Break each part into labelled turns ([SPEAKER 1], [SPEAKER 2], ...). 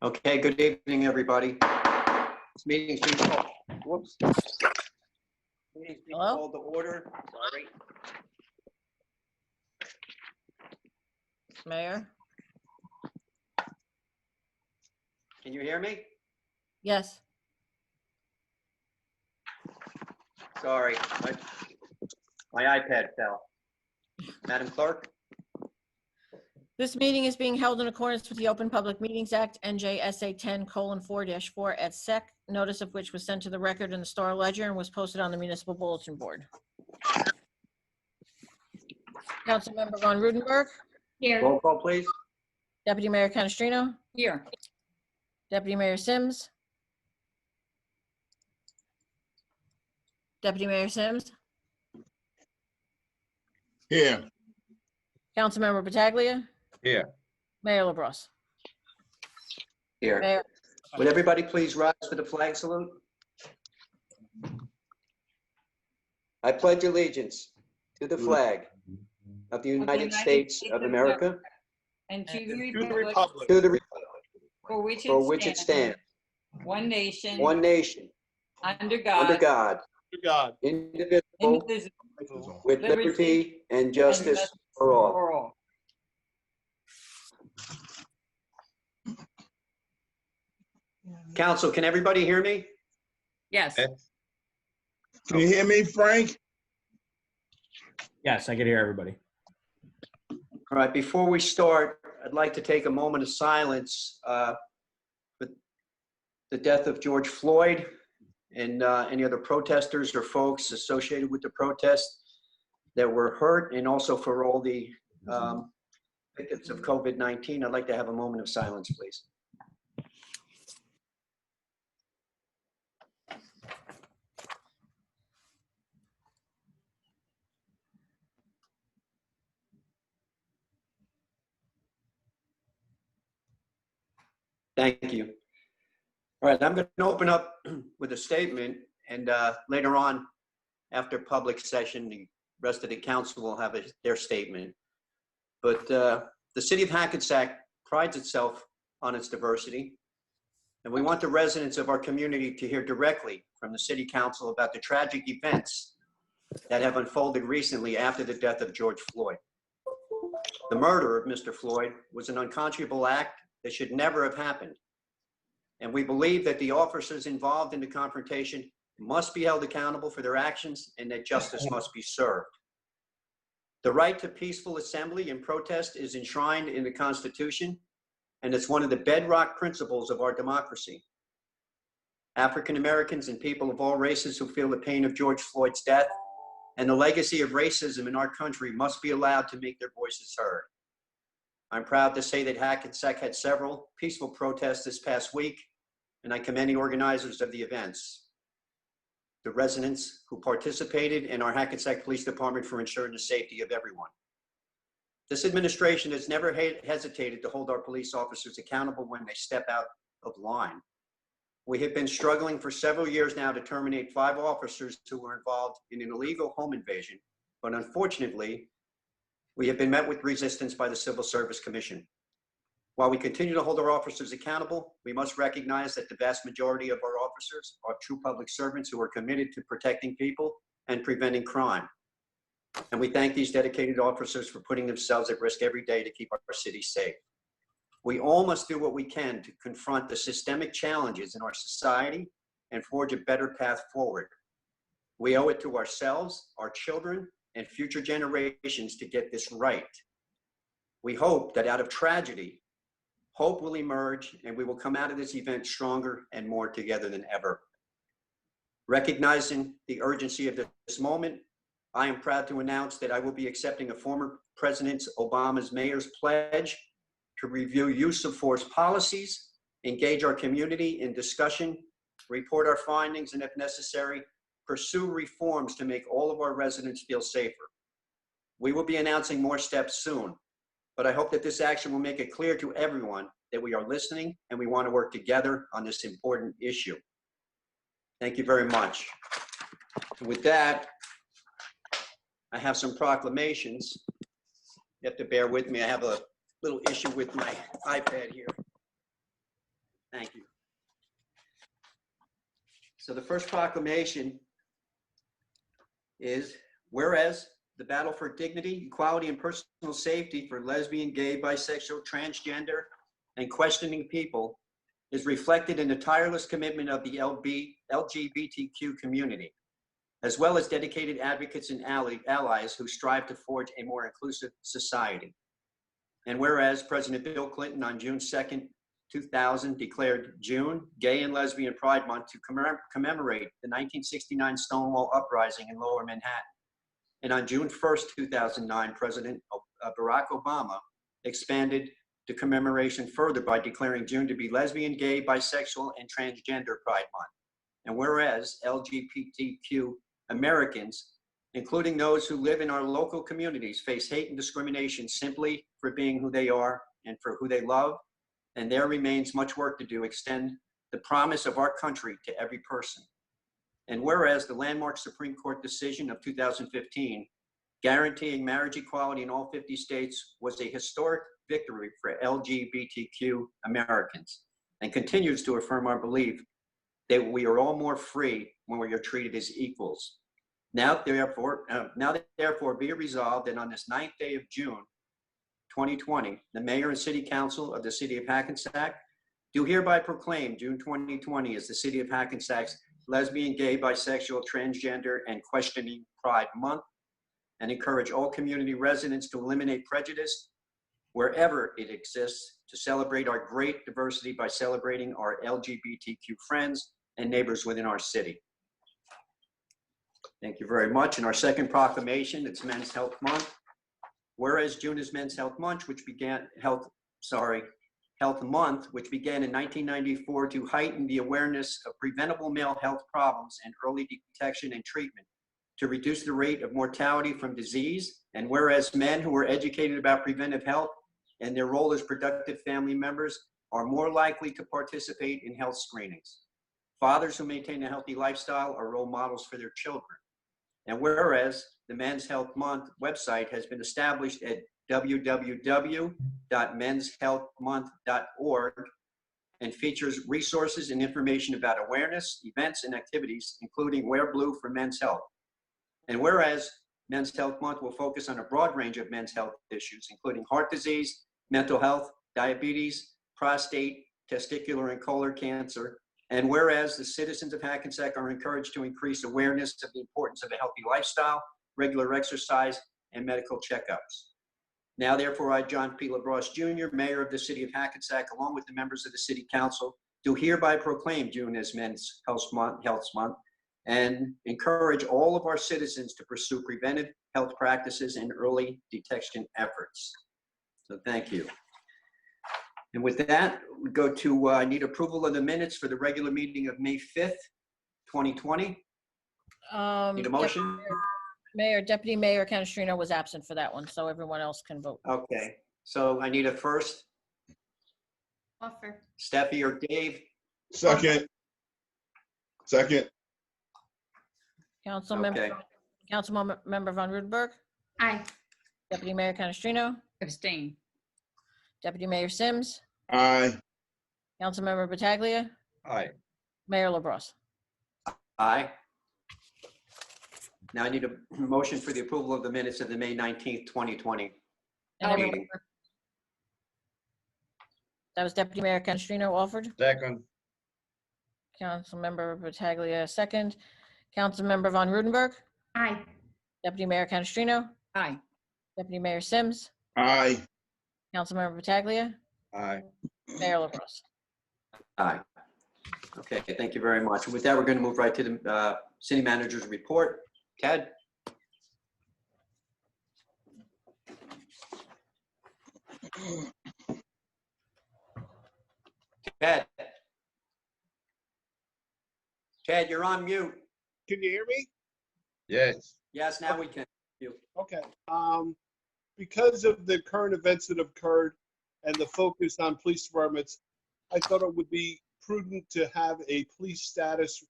[SPEAKER 1] Okay, good evening, everybody. This meeting's being called. Whoops. Meeting's being
[SPEAKER 2] Hello?
[SPEAKER 1] called to order. Sorry.
[SPEAKER 2] Mayor?
[SPEAKER 1] Can you hear me?
[SPEAKER 2] Yes.
[SPEAKER 1] Sorry, my iPad fell. Madam Clerk?
[SPEAKER 2] This meeting is being held in accordance with the Open Public Meetings Act, NJSA 10:4-4 at SEC, notice of which was sent to the record in the Star Ledger and was posted on the municipal bulletin board. Councilmember Von Rudenberg,
[SPEAKER 3] Here.
[SPEAKER 1] Roll call, please.
[SPEAKER 2] Deputy Mayor Canestrino,
[SPEAKER 3] Here.
[SPEAKER 2] Deputy Mayor Sims. Deputy Mayor Sims,
[SPEAKER 4] Here.
[SPEAKER 2] Councilmember Pataglia.
[SPEAKER 4] Here.
[SPEAKER 2] Mayor LaBrus.
[SPEAKER 1] Here.
[SPEAKER 2] Mayor,
[SPEAKER 1] Would everybody please rise for the flag salute? I pledge allegiance to the flag of the United States of America,
[SPEAKER 3] And to the
[SPEAKER 4] Republic.
[SPEAKER 1] to the republic
[SPEAKER 3] for which
[SPEAKER 1] for which it stands,
[SPEAKER 3] one nation,
[SPEAKER 1] one nation,
[SPEAKER 3] under
[SPEAKER 1] under
[SPEAKER 3] God,
[SPEAKER 1] God,
[SPEAKER 4] God.
[SPEAKER 1] indivisible,
[SPEAKER 3] indivisible,
[SPEAKER 1] with liberty and justice for all.
[SPEAKER 3] for all.
[SPEAKER 1] Council, can everybody hear me?
[SPEAKER 3] Yes.
[SPEAKER 4] Can you hear me, Frank?
[SPEAKER 5] Yes, I can hear everybody.
[SPEAKER 1] All right, before we start, I'd like to take a moment of silence for the death of George Floyd and any other protesters or folks associated with the protest that were hurt, and also for all the victims of COVID-19. I'd like to have a moment of silence, please. Thank you. All right, I'm going to open up with a statement, and later on, after public session, the rest of the council will have their statement. But the city of Hackensack prides itself on its diversity, and we want the residents of our community to hear directly from the city council about the tragic events that have unfolded recently after the death of George Floyd. The murder of Mr. Floyd was an unconscionable act that should never have happened. And we believe that the officers involved in the confrontation must be held accountable for their actions and that justice must be served. The right to peaceful assembly and protest is enshrined in the Constitution, and it's one of the bedrock principles of our democracy. African Americans and people of all races who feel the pain of George Floyd's death and the legacy of racism in our country must be allowed to make their voices heard. I'm proud to say that Hackensack had several peaceful protests this past week, and I commend the organizers of the events, the residents who participated, in our Hackensack Police Department for ensuring the safety of everyone. This administration has never hesitated to hold our police officers accountable when they step out of line. We have been struggling for several years now to terminate 5 officers who were involved in an illegal home invasion, but unfortunately, we have been met with resistance by the Civil Service Commission. While we continue to hold our officers accountable, we must recognize that the vast majority of our officers are true public servants who are committed to protecting people and preventing crime. And we thank these dedicated officers for putting themselves at risk every day to keep our city safe. We all must do what we can to confront the systemic challenges in our society and forge a better path forward. We owe it to ourselves, our children, and future generations to get this right. We hope that out of tragedy, hope will emerge and we will come out of this event stronger and more together than ever. Recognizing the urgency of this moment, I am proud to announce that I will be accepting a former President Obama's mayor's pledge to review use of force policies, engage our community in discussion, report our findings, and if necessary, pursue reforms to make all of our residents feel safer. We will be announcing more steps soon, but I hope that this action will make it clear to everyone that we are listening and we want to work together on this important issue. Thank you very much. With that, I have some proclamations. You have to bear with me. I have a little issue with my iPad here. Thank you. So the first proclamation is, whereas the battle for dignity, equality, and personal safety for lesbian, gay, bisexual, transgender, and questioning people is reflected in the tireless commitment of the LGBTQ community, as well as dedicated advocates and allies who strive to forge a more inclusive society. And whereas President Bill Clinton on June 2nd, 2000 declared June Gay and Lesbian Pride Month to commemorate the 1969 Stonewall Uprising in Lower Manhattan. And on June 1st, 2009, President Barack Obama expanded the commemoration further by declaring June to be Lesbian, Gay, Bisexual, and Transgender Pride Month. And whereas LGBTQ Americans, including those who live in our local communities, face hate and discrimination simply for being who they are and for who they love, and there remains much work to do, extend the promise of our country to every person. And whereas the landmark Supreme Court decision of 2015 guaranteeing marriage equality in all 50 states was a historic victory for LGBTQ Americans and continues to affirm our belief that we are all more free when we are treated as equals. Now therefore be it resolved that on this 9th day of June, 2020, the Mayor and City Council of the City of Hackensack do hereby proclaim June 2020 as the City of Hackensack's Lesbian, Gay, Bisexual, Transgender, and Questioning Pride Month, and encourage all community residents to eliminate prejudice wherever it exists, to celebrate our great diversity by celebrating our LGBTQ friends and neighbors within our city. Thank you very much. And our second proclamation, it's Men's Health Month. Whereas June is Men's Health Month, which began Health Month, which began in 1994 to heighten the awareness of preventable male health problems and early detection and treatment, to reduce the rate of mortality from disease. And whereas men who are educated about preventive health and their role as productive family members are more likely to participate in health screenings. Fathers who maintain a healthy lifestyle are role models for their children. And whereas the Men's Health Month website has been established at www.menshealthmonth.org and features resources and information about awareness, events, and activities, including Wear Blue for Men's Health. And whereas Men's Health Month will focus on a broad range of men's health issues, including heart disease, mental health, diabetes, prostate, testicular, and colon cancer. And whereas the citizens of Hackensack are encouraged to increase awareness of the importance of a healthy lifestyle, regular exercise, and medical checkups. Now, therefore, I, John P. LaBrosse Jr., Mayor of the City of Hackensack, along with the members of the City Council, do hereby proclaim June as Men's Health Month, and encourage all of our citizens to pursue preventive health practices and early detection efforts. So thank you. And with that, we go to, I need approval of the minutes for the regular meeting of May 5th, 2020. Need a motion?
[SPEAKER 2] Deputy Mayor Canestrino was absent for that one, so everyone else can vote.
[SPEAKER 1] Okay, so I need a first.
[SPEAKER 3] Offer.
[SPEAKER 1] Steffi or Dave?
[SPEAKER 4] Second.
[SPEAKER 2] Councilmember Von Rudenberg,
[SPEAKER 3] Aye.
[SPEAKER 2] Deputy Mayor Canestrino,
[SPEAKER 3] Abstain.
[SPEAKER 2] Deputy Mayor Sims,
[SPEAKER 4] Aye.
[SPEAKER 2] Councilmember Pataglia,
[SPEAKER 5] Aye.
[SPEAKER 2] Mayor LaBrosse.
[SPEAKER 1] Aye. Now I need a motion for the approval of the minutes of the May 19th, 2020
[SPEAKER 2] And everyone-
[SPEAKER 1] meeting.
[SPEAKER 2] That was Deputy Mayor Canestrino offered.
[SPEAKER 5] Second.
[SPEAKER 2] Councilmember Pataglia second. Councilmember Von Rudenberg,
[SPEAKER 3] Aye.
[SPEAKER 2] Deputy Mayor Canestrino,
[SPEAKER 3] Aye.
[SPEAKER 2] Deputy Mayor Sims,
[SPEAKER 4] Aye.
[SPEAKER 2] Councilmember Pataglia,
[SPEAKER 5] Aye.
[SPEAKER 2] Mayor LaBrosse.
[SPEAKER 1] Aye. Okay, thank you very much. With that, we're going to move right to the city manager's report. Ted? Ted? Ted, you're on mute.
[SPEAKER 4] Can you hear me?
[SPEAKER 5] Yes.
[SPEAKER 1] Yes, now we can.
[SPEAKER 4] Okay. Because of the current events that have occurred and the focus on police departments, I thought it would be prudent to have a police status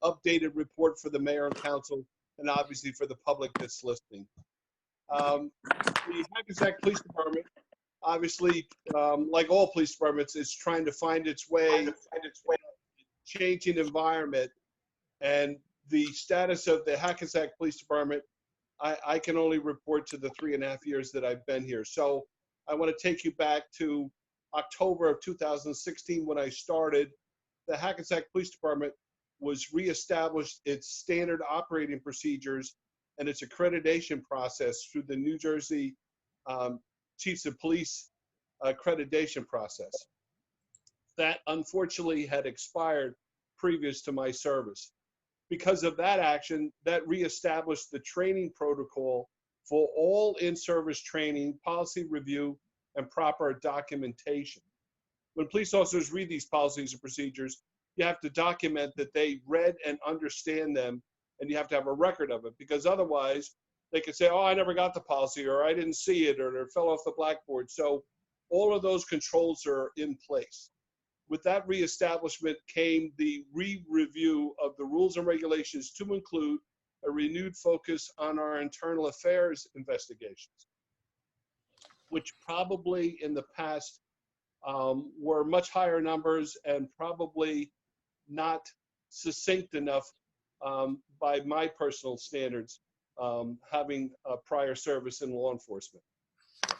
[SPEAKER 4] updated report for the mayor and council, and obviously for the public that's listening. The Hackensack Police Department obviously, like all police departments, is trying to find its way, changing environment. And the status of the Hackensack Police Department, I can only report to the 3.5 years that I've been here. So I want to take you back to October of 2016 when I started. The Hackensack Police Department was reestablished its standard operating procedures and its accreditation process through the New Jersey Chiefs of Police accreditation process. That unfortunately had expired previous to my service. Because of that action, that reestablished the training protocol for all in-service training, policy review, and proper documentation. When police officers read these policies and procedures, you have to document that they read and understand them, and you have to have a record of it, because otherwise they could say, oh, I never got the policy, or I didn't see it, or it fell off the blackboard. So all of those controls are in place. With that reestablishment came the re-review of the rules and regulations to include a renewed focus on our internal affairs investigations, which probably in the past were much higher numbers and probably not succinct enough by my personal standards, having a prior service in law enforcement.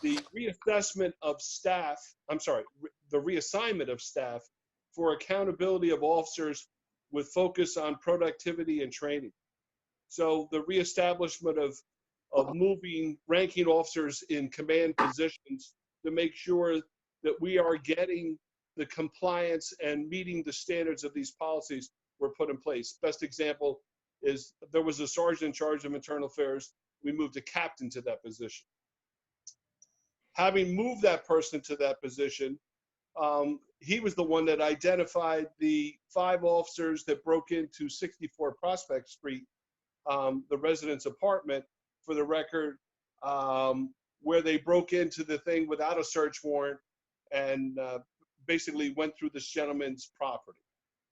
[SPEAKER 4] The reassessment of staff, the reassignment of staff for accountability of officers with focus on productivity and training. So the reestablishment of moving ranking officers in command positions to make sure that we are getting the compliance and meeting the standards of these policies were put in place. Best example is there was a sergeant in charge of internal affairs. We moved a captain to that position. Having moved that person to that position, he was the one that identified the 5 officers that broke into 64 Prospect Street, the resident's apartment, for the record, where they broke into the thing without a search warrant and basically went through this gentleman's property.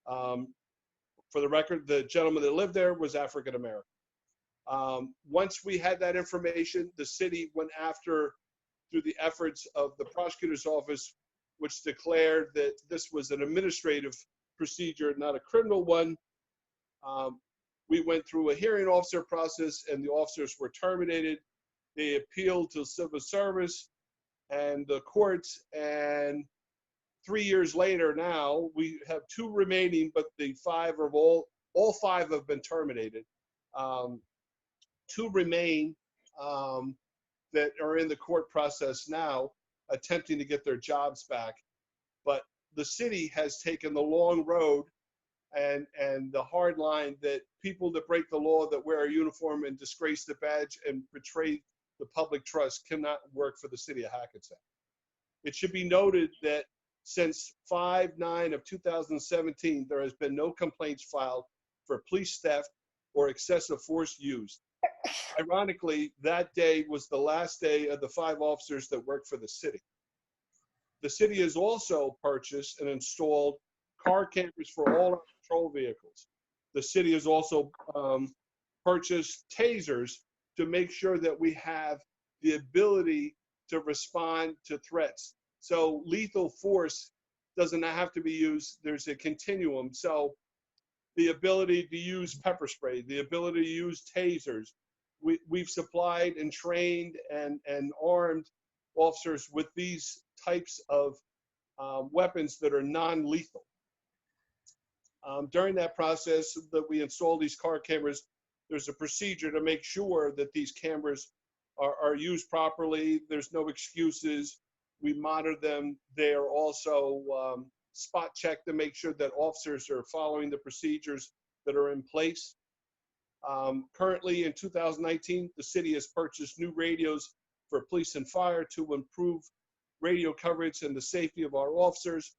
[SPEAKER 4] For the record, the gentleman that lived there was African American. Once we had that information, the city went after, through the efforts of the prosecutor's office, which declared that this was an administrative procedure, not a criminal one. We went through a hearing officer process and the officers were terminated. They appealed to civil service and the courts, and 3 years later now, we have 2 remaining, but the 5 are all 5 have been terminated. 2 remain that are in the court process now, attempting to get their jobs back. But the city has taken the long road and the hard line that people that break the law, that wear a uniform and disgrace the badge and betray the public trust, cannot work for the city of Hackensack. It should be noted that since 5/9 of 2017, there has been no complaints filed for police theft or excessive force used. Ironically, that day was the last day of the 5 officers that worked for the city. The city has also purchased and installed car cameras for all our patrol vehicles. The city has also purchased tasers to make sure that we have the ability to respond to threats. So lethal force doesn't have to be used. There's a continuum. So the ability to use pepper spray, the ability to use tasers. We've supplied and trained and armed officers with these types of weapons that are non-lethal. During that process that we install these car cameras, there's a procedure to make sure that these cameras are used properly. There's no excuses. We monitor them. They are also spot checked to make sure that officers are following the procedures that are in place. Currently in 2019, the city has purchased new radios for police and fire to improve radio coverage and the safety of our officers.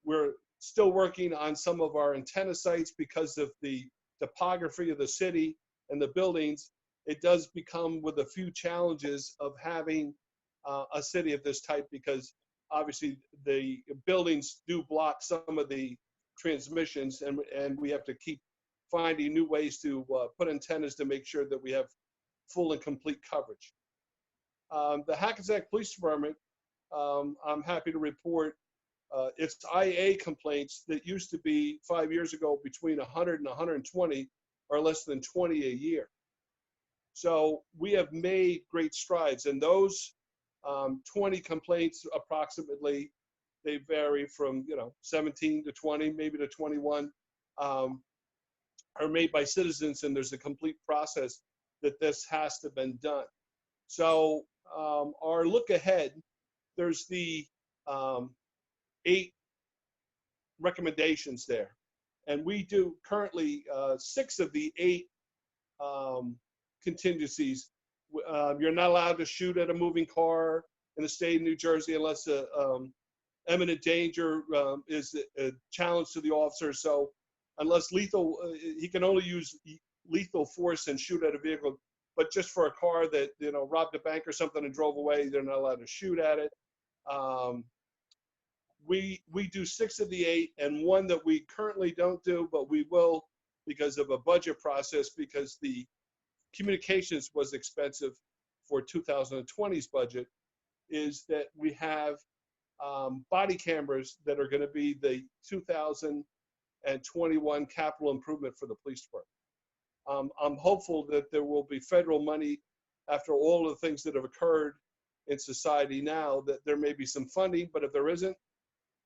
[SPEAKER 4] We're still working on some of our antenna sites because of the topography of the city and the buildings. It does become with a few challenges of having a city of this type, because obviously the buildings do block some of the transmissions, and we have to keep finding new ways to put antennas to make sure that we have full and complete coverage. The Hackensack Police Department I'm happy to report it's IA complaints that used to be 5 years ago between 100 and 120 are less than 20 a year. So we have made great strides, and those 20 complaints approximately, they vary from 17 to 20, maybe to 21, are made by citizens, and there's a complete process that this has to been done. So our look ahead, there's the 8 recommendations there, and we do currently 6 of the 8 contingencies. You're not allowed to shoot at a moving car in the state of New Jersey unless a imminent danger is a challenge to the officer. So unless lethal, he can only use lethal force and shoot at a vehicle. But just for a car that robbed a bank or something and drove away, they're not allowed to shoot at it. We do 6 of the 8, and one that we currently don't do, but we will because of a budget process, because the communications was expensive for 2020's budget, is that we have body cameras that are going to be the 2021 capital improvement for the police department. I'm hopeful that there will be federal money after all of the things that have occurred in society now, that there may be some funding, but if there isn't,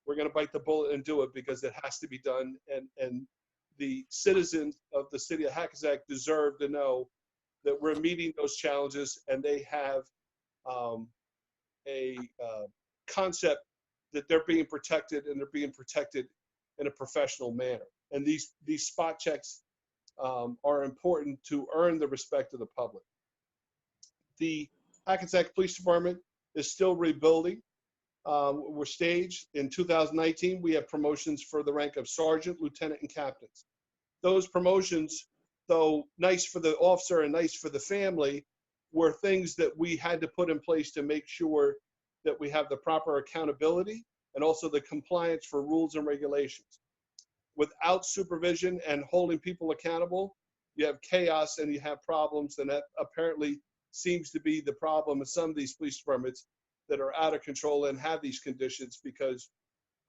[SPEAKER 4] we're going to bite the bullet and do it because it has to be done. And the citizens of the city of Hackensack deserve to know that we're meeting those challenges, and they have a concept that they're being protected, and they're being protected in a professional manner. And these spot checks are important to earn the respect of the public. The Hackensack Police Department is still rebuilding. We're staged. In 2019, we have promotions for the rank of sergeant, lieutenant, and captains. Those promotions, though nice for the officer and nice for the family, were things that we had to put in place to make sure that we have the proper accountability and also the compliance for rules and regulations. Without supervision and holding people accountable, you have chaos and you have problems, and that apparently seems to be the problem in some of these police departments that are out of control and have these conditions, because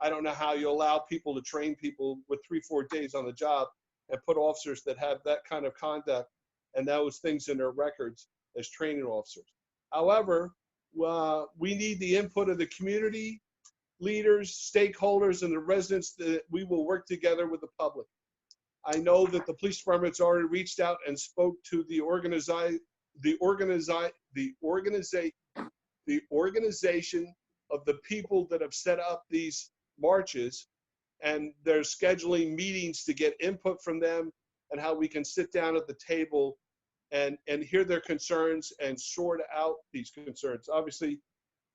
[SPEAKER 4] I don't know how you allow people to train people with 3-4 days on the job and put officers that have that kind of conduct and those things in their records as training officers. However, we need the input of the community leaders, stakeholders, and the residents that we will work together with the public. I know that the police department's already reached out and spoke to the organization of the people that have set up these marches, and they're scheduling meetings to get input from them and how we can sit down at the table and hear their concerns and sort out these concerns. Obviously,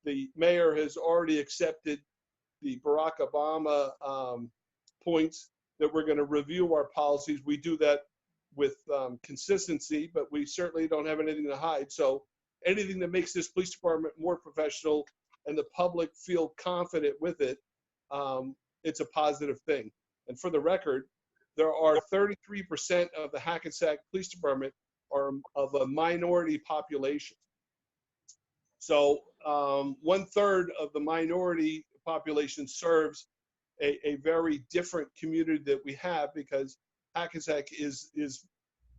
[SPEAKER 4] the mayor has already accepted the Barack Obama points that we're going to review our policies. We do that with consistency, but we certainly don't have anything to hide. So anything that makes this police department more professional and the public feel confident with it, it's a positive thing. And for the record, there are 33% of the Hackensack Police Department are of a minority population. So 1/3 of the minority population serves a very different community that we have, because Hackensack is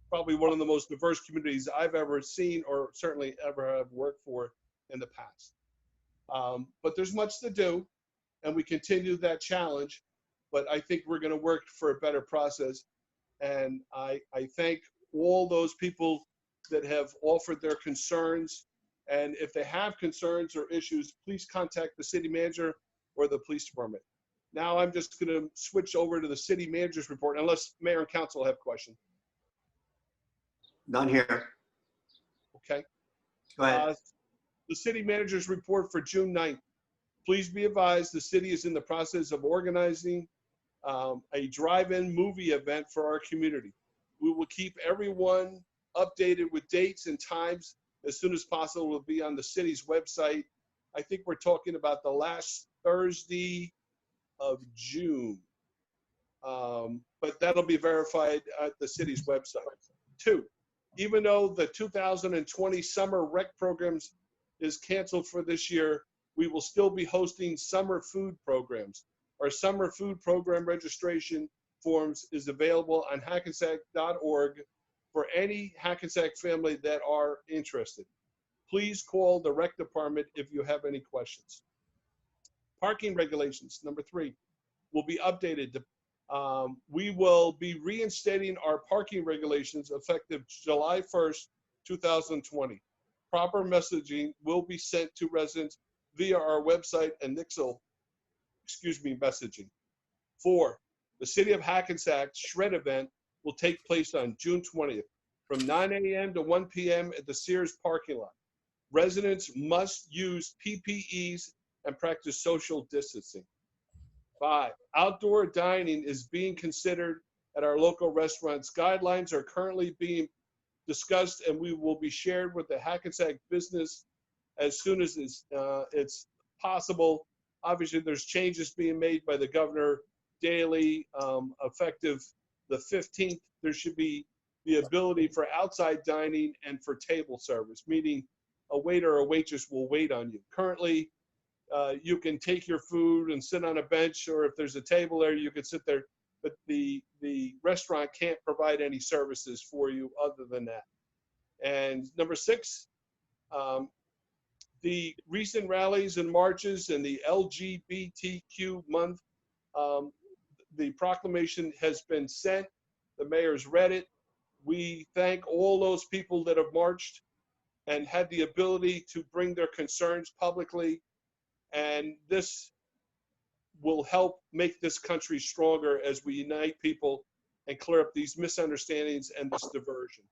[SPEAKER 4] probably one of the most diverse communities I've ever seen, or certainly ever have worked for in the past. But there's much to do, and we continue that challenge, but I think we're going to work for a better process. And I thank all those people that have offered their concerns. And if they have concerns or issues, please contact the city manager or the police department. Now I'm just going to switch over to the city manager's report, unless mayor and council have questions.
[SPEAKER 1] None here.
[SPEAKER 4] Okay.
[SPEAKER 1] Go ahead.
[SPEAKER 4] The city manager's report for June 9th. Please be advised, the city is in the process of organizing a drive-in movie event for our community. We will keep everyone updated with dates and times as soon as possible. It will be on the city's website. I think we're talking about the last Thursday of June. But that'll be verified at the city's website. 2, even though the 2020 summer rec programs is canceled for this year, we will still be hosting summer food programs. Our summer food program registration forms is available on hackensack.org for any Hackensack family that are interested. Please call the rec department if you have any questions. Parking regulations, number 3, will be updated. We will be reinstating our parking regulations effective July 1st, 2020. Proper messaging will be sent to residents via our website and Nixle, messaging. 4, the City of Hackensack Shred event will take place on June 20th from 9 a.m. to 1 p.m. at the Sears parking lot. Residents must use PPEs and practice social distancing. 5, outdoor dining is being considered at our local restaurants. Guidelines are currently being discussed and we will be shared with the Hackensack business as soon as it's possible. Obviously, there's changes being made by the governor daily, effective the 15th. There should be the ability for outside dining and for table service, meaning a waiter or waitress will wait on you. Currently, you can take your food and sit on a bench, or if there's a table there, you can sit there, but the restaurant can't provide any services for you other than that. And number 6, the recent rallies and marches and the LGBTQ month, the proclamation has been sent. The mayor's read it. We thank all those people that have marched and had the ability to bring their concerns publicly. And this will help make this country stronger as we unite people and clear up these misunderstandings and this diversion.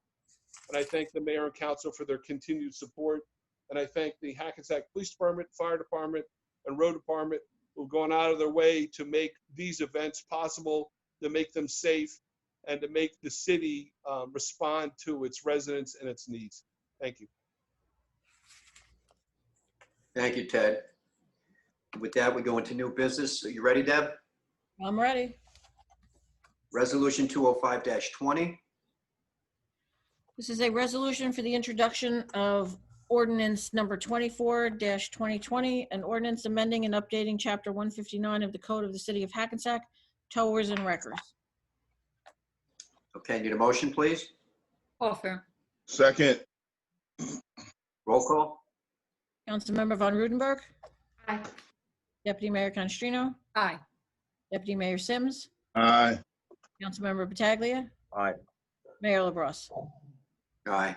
[SPEAKER 4] And I thank the mayor and council for their continued support. And I thank the Hackensack Police Department, Fire Department, and Road Department who've gone out of their way to make these events possible, to make them safe, and to make the city respond to its residents and its needs. Thank you.
[SPEAKER 1] Thank you, Ted. With that, we go into new business. Are you ready, Deb?
[SPEAKER 2] I'm ready.
[SPEAKER 1] Resolution 205-20.
[SPEAKER 2] This is a resolution for the introduction of ordinance number 24-2020, an ordinance amending and updating chapter 159 of the Code of the City of Hackensack, towers and wreckers.
[SPEAKER 1] Okay, need a motion, please?
[SPEAKER 3] Offer.
[SPEAKER 5] Second.
[SPEAKER 1] Roll call?
[SPEAKER 2] Councilmember Von Rudenberg,
[SPEAKER 3] Aye.
[SPEAKER 2] Deputy Mayor Canestrino,
[SPEAKER 3] Aye.
[SPEAKER 2] Deputy Mayor Sims,
[SPEAKER 5] Aye.
[SPEAKER 2] Councilmember Pataglia,
[SPEAKER 1] Aye.
[SPEAKER 2] Mayor LaBrus.
[SPEAKER 1] Aye.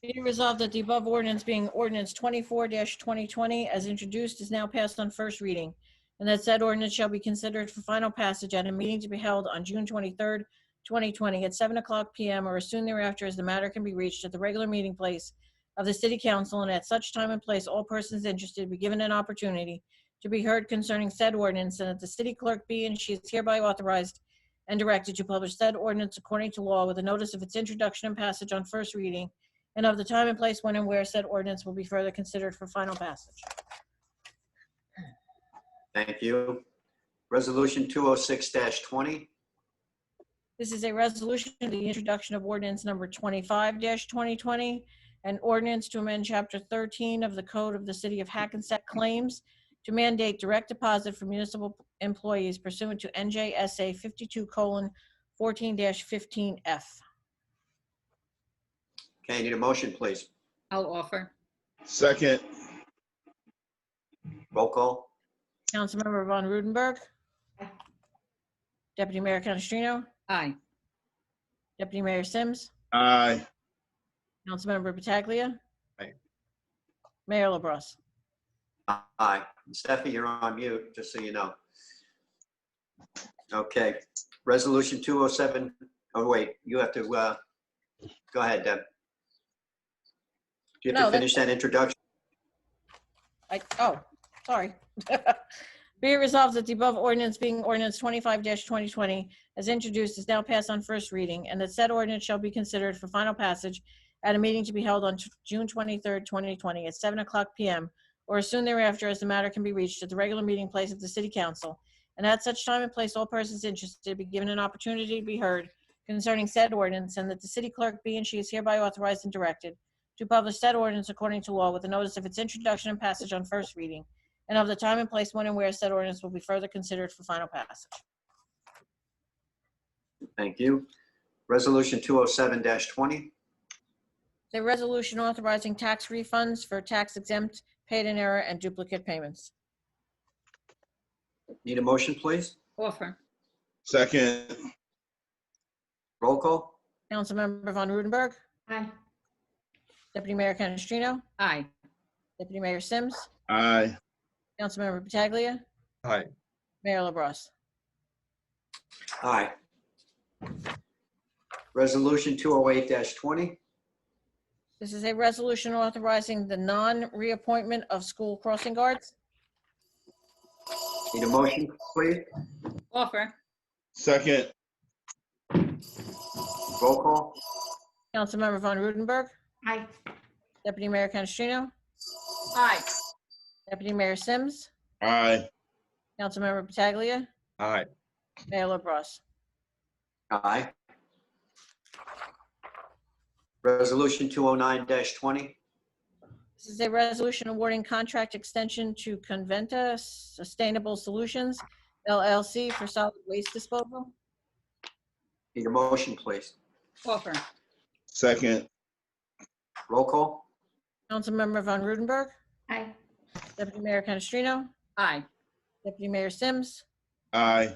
[SPEAKER 2] Be it resolved that the above ordinance being ordinance 24-2020 as introduced is now passed on first reading, and that said ordinance shall be considered for final passage at a meeting to be held on June 23rd, 2020 at 7:00 p.m. or as soon thereafter as the matter can be reached at the regular meeting place of the City Council, and at such time and place all persons interested be given an opportunity to be heard concerning said ordinance, and that the city clerk be and she is hereby authorized and directed to publish said ordinance according to law with a notice of its introduction and passage on first reading, and of the time and place when and where said ordinance will be further considered for final passage.
[SPEAKER 1] Thank you. Resolution 206-20.
[SPEAKER 2] This is a resolution of the introduction of ordinance number 25-2020, an ordinance to amend Chapter 13 of the Code of the City of Hackensack claims to mandate direct deposit for municipal employees pursuant to NJSA 52:14-15F.
[SPEAKER 1] Okay, need a motion, please?
[SPEAKER 3] I'll offer.
[SPEAKER 5] Second.
[SPEAKER 1] Roll call?
[SPEAKER 2] Councilmember Von Rudenberg,
[SPEAKER 3] Aye.
[SPEAKER 2] Deputy Mayor Canestrino,
[SPEAKER 3] Aye.
[SPEAKER 2] Deputy Mayor Sims,
[SPEAKER 5] Aye.
[SPEAKER 2] Councilmember Pataglia.
[SPEAKER 1] Aye.
[SPEAKER 2] Mayor LaBrus.
[SPEAKER 1] Aye. Stephanie, you're on mute, just so you know. Okay, resolution 207, oh wait, you have to, go ahead, Deb. Do you have
[SPEAKER 2] No,
[SPEAKER 1] to finish that introduction?
[SPEAKER 2] Sorry. Be it resolved that the above ordinance being ordinance 25-2020 as introduced is now passed on first reading, and that said ordinance shall be considered for final passage at a meeting to be held on June 23rd, 2020 at 7:00 p.m. or as soon thereafter as the matter can be reached at the regular meeting place of the City Council, and at such time and place all persons interested be given an opportunity to be heard concerning said ordinance, and that the city clerk be and she is hereby authorized and directed to publish said ordinance according to law with a notice of its introduction and passage on first reading, and of the time and place when and where said ordinance will be further considered for final passage.
[SPEAKER 1] Thank you. Resolution 207-20.
[SPEAKER 2] A resolution authorizing tax refunds for tax exempt, paid in error, and duplicate payments.
[SPEAKER 1] Need a motion, please?
[SPEAKER 3] Offer.
[SPEAKER 5] Second.
[SPEAKER 1] Roll call?
[SPEAKER 2] Councilmember Von Rudenberg.
[SPEAKER 3] Aye.
[SPEAKER 2] Deputy Mayor Canestrino.
[SPEAKER 3] Aye.
[SPEAKER 2] Deputy Mayor Sims.
[SPEAKER 5] Aye.
[SPEAKER 2] Councilmember Pataglia.
[SPEAKER 5] Aye.
[SPEAKER 2] Mayor LaBrus.
[SPEAKER 1] Aye. Resolution 208-20.
[SPEAKER 2] This is a resolution authorizing the non-reappointment of school crossing guards.
[SPEAKER 1] Need a motion, please?
[SPEAKER 3] Offer.
[SPEAKER 5] Second.
[SPEAKER 1] Roll call?
[SPEAKER 2] Councilmember Von Rudenberg.
[SPEAKER 3] Aye.
[SPEAKER 2] Deputy Mayor Canestrino.
[SPEAKER 3] Aye.
[SPEAKER 2] Deputy Mayor Sims.
[SPEAKER 5] Aye.
[SPEAKER 2] Councilmember Pataglia.
[SPEAKER 5] Aye.
[SPEAKER 2] Mayor LaBrus.
[SPEAKER 1] Aye. Resolution 209-20.
[SPEAKER 2] This is a resolution awarding contract extension to Conventa Sustainable Solutions, LLC, for solid waste disposal.
[SPEAKER 1] Need a motion, please?
[SPEAKER 3] Offer.
[SPEAKER 5] Second.
[SPEAKER 1] Roll call?
[SPEAKER 2] Councilmember Von Rudenberg.
[SPEAKER 3] Aye.
[SPEAKER 2] Deputy Mayor Canestrino.
[SPEAKER 3] Aye.
[SPEAKER 2] Deputy Mayor Sims.
[SPEAKER 5] Aye.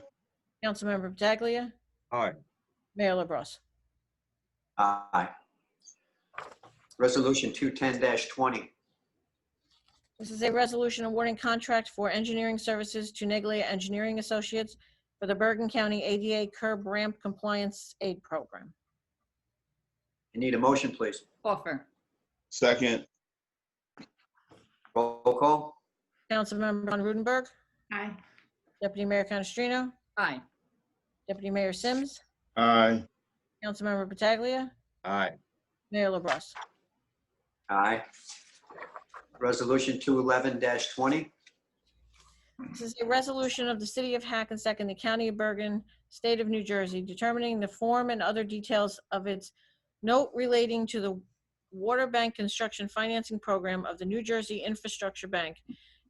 [SPEAKER 2] Councilmember Pataglia.
[SPEAKER 5] Aye.
[SPEAKER 2] Mayor LaBrus.
[SPEAKER 1] Aye. Resolution 210-20.
[SPEAKER 2] This is a resolution awarding contract for engineering services to Neglia Engineering Associates for the Bergen County ADA Curb Ramp Compliance Aid Program.
[SPEAKER 1] You need a motion, please?
[SPEAKER 3] Offer.
[SPEAKER 5] Second.
[SPEAKER 1] Roll call?
[SPEAKER 2] Councilmember Von Rudenberg.
[SPEAKER 3] Aye.
[SPEAKER 2] Deputy Mayor Canestrino.
[SPEAKER 3] Aye.
[SPEAKER 2] Deputy Mayor Sims.
[SPEAKER 5] Aye.
[SPEAKER 2] Councilmember Pataglia.
[SPEAKER 5] Aye.
[SPEAKER 2] Mayor LaBrus.
[SPEAKER 1] Aye. Resolution 211-20.
[SPEAKER 2] This is a resolution of the City of Hackensack and the County of Bergen, State of New Jersey, determining the form and other details of its note relating to the Water Bank Construction Financing Program of the New Jersey Infrastructure Bank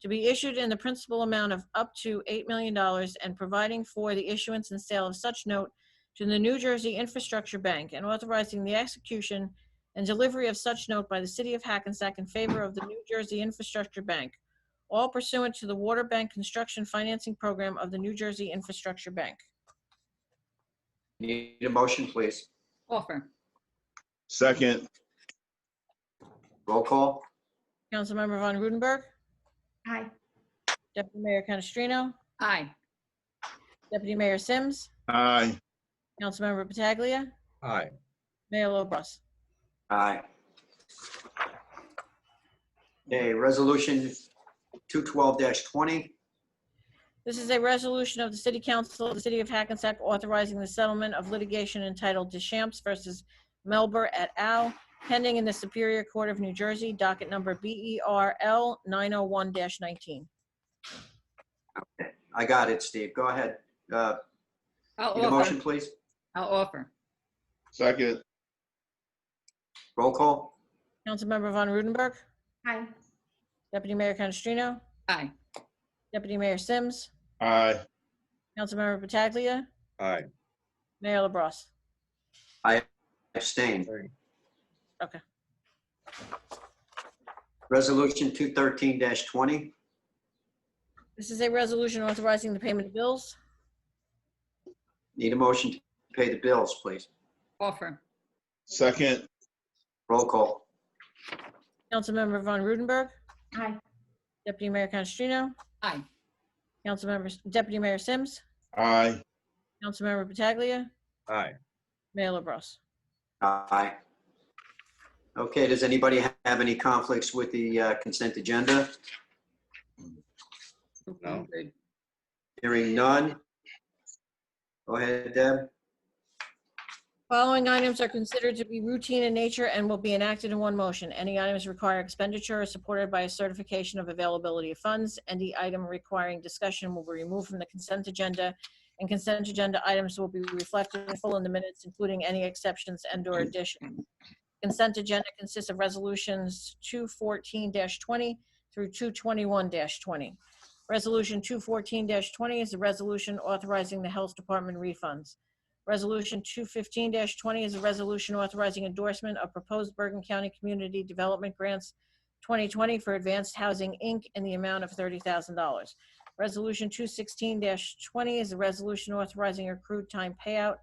[SPEAKER 2] to be issued in the principal amount of up to $8 million and providing for the issuance and sale of such note to the New Jersey Infrastructure Bank and authorizing the execution and delivery of such note by the City of Hackensack in favor of the New Jersey Infrastructure Bank, all pursuant to the Water Bank Construction Financing Program of the New Jersey Infrastructure Bank.
[SPEAKER 1] Need a motion, please?
[SPEAKER 3] Offer.
[SPEAKER 5] Second.
[SPEAKER 1] Roll call?
[SPEAKER 2] Councilmember Von Rudenberg.
[SPEAKER 3] Aye.
[SPEAKER 2] Deputy Mayor Canestrino.
[SPEAKER 3] Aye.
[SPEAKER 2] Deputy Mayor Sims.
[SPEAKER 5] Aye.
[SPEAKER 2] Councilmember Pataglia.
[SPEAKER 5] Aye.
[SPEAKER 2] Mayor LaBrus.
[SPEAKER 1] Aye. Okay, resolution 212-20.
[SPEAKER 2] This is a resolution of the City Council of the City of Hackensack authorizing the settlement of litigation entitled Deschamps versus Melber et al., pending in the Superior Court of New Jersey, docket number BERL 901-19.
[SPEAKER 1] I got it, Steve. Go ahead.
[SPEAKER 3] I'll
[SPEAKER 1] Need a motion,
[SPEAKER 3] offer.
[SPEAKER 1] please?
[SPEAKER 3] I'll offer.
[SPEAKER 5] Second.
[SPEAKER 1] Roll call?
[SPEAKER 2] Councilmember Von Rudenberg.
[SPEAKER 3] Aye.
[SPEAKER 2] Deputy Mayor Canestrino.
[SPEAKER 3] Aye.
[SPEAKER 2] Deputy Mayor Sims.
[SPEAKER 5] Aye.
[SPEAKER 2] Councilmember Pataglia.
[SPEAKER 5] Aye.
[SPEAKER 2] Mayor LaBrus.
[SPEAKER 1] I abstain.
[SPEAKER 2] Okay.
[SPEAKER 1] Resolution 213-20.
[SPEAKER 2] This is a resolution authorizing the payment of bills.
[SPEAKER 1] Need a motion to pay the bills, please?
[SPEAKER 3] Offer.
[SPEAKER 5] Second.
[SPEAKER 1] Roll call?
[SPEAKER 2] Councilmember Von Rudenberg.
[SPEAKER 3] Aye.
[SPEAKER 2] Deputy Mayor Canestrino.
[SPEAKER 3] Aye.
[SPEAKER 2] Deputy Mayor Sims.
[SPEAKER 5] Aye.
[SPEAKER 2] Councilmember Pataglia.
[SPEAKER 5] Aye.
[SPEAKER 2] Mayor LaBrus.
[SPEAKER 1] Aye. Okay, does anybody have any conflicts with the consent agenda?
[SPEAKER 5] No.
[SPEAKER 3] Good.
[SPEAKER 1] Hearing none. Go ahead, Deb.
[SPEAKER 2] Following items are considered to be routine in nature and will be enacted in one motion. Any items require expenditure are supported by a certification of availability of funds. Any item requiring discussion will be removed from the consent agenda, and consent agenda items will be reflected in full in the minutes, including any exceptions and/or additions. Consent agenda consists of resolutions 214-20 through 221-20. Resolution 214-20 is a resolution authorizing the Health Department refunds. Resolution 215-20 is a resolution authorizing endorsement of proposed Bergen County Community Development Grants 2020 for Advanced Housing, Inc. in the amount of $30,000. Resolution 216-20 is a resolution authorizing accrued time payout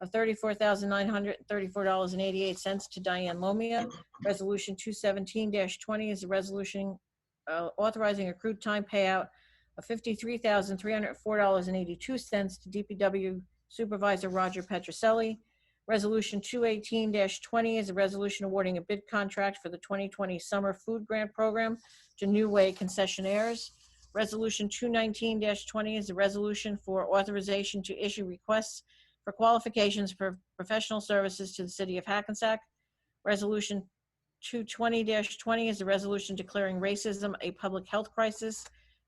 [SPEAKER 2] of $34,934.88 to Diane Lomia. Resolution 217-20 is a resolution authorizing accrued time payout of $53,304.82 to DPW Supervisor Roger Petroselli. Resolution 218-20 is a resolution awarding a bid contract for the 2020 Summer Food Grant Program to New Way concessionaires. Resolution 219-20 is a resolution for authorization to issue requests for qualifications for professional services to the City of Hackensack. Resolution 220-20 is a resolution declaring racism a public health crisis.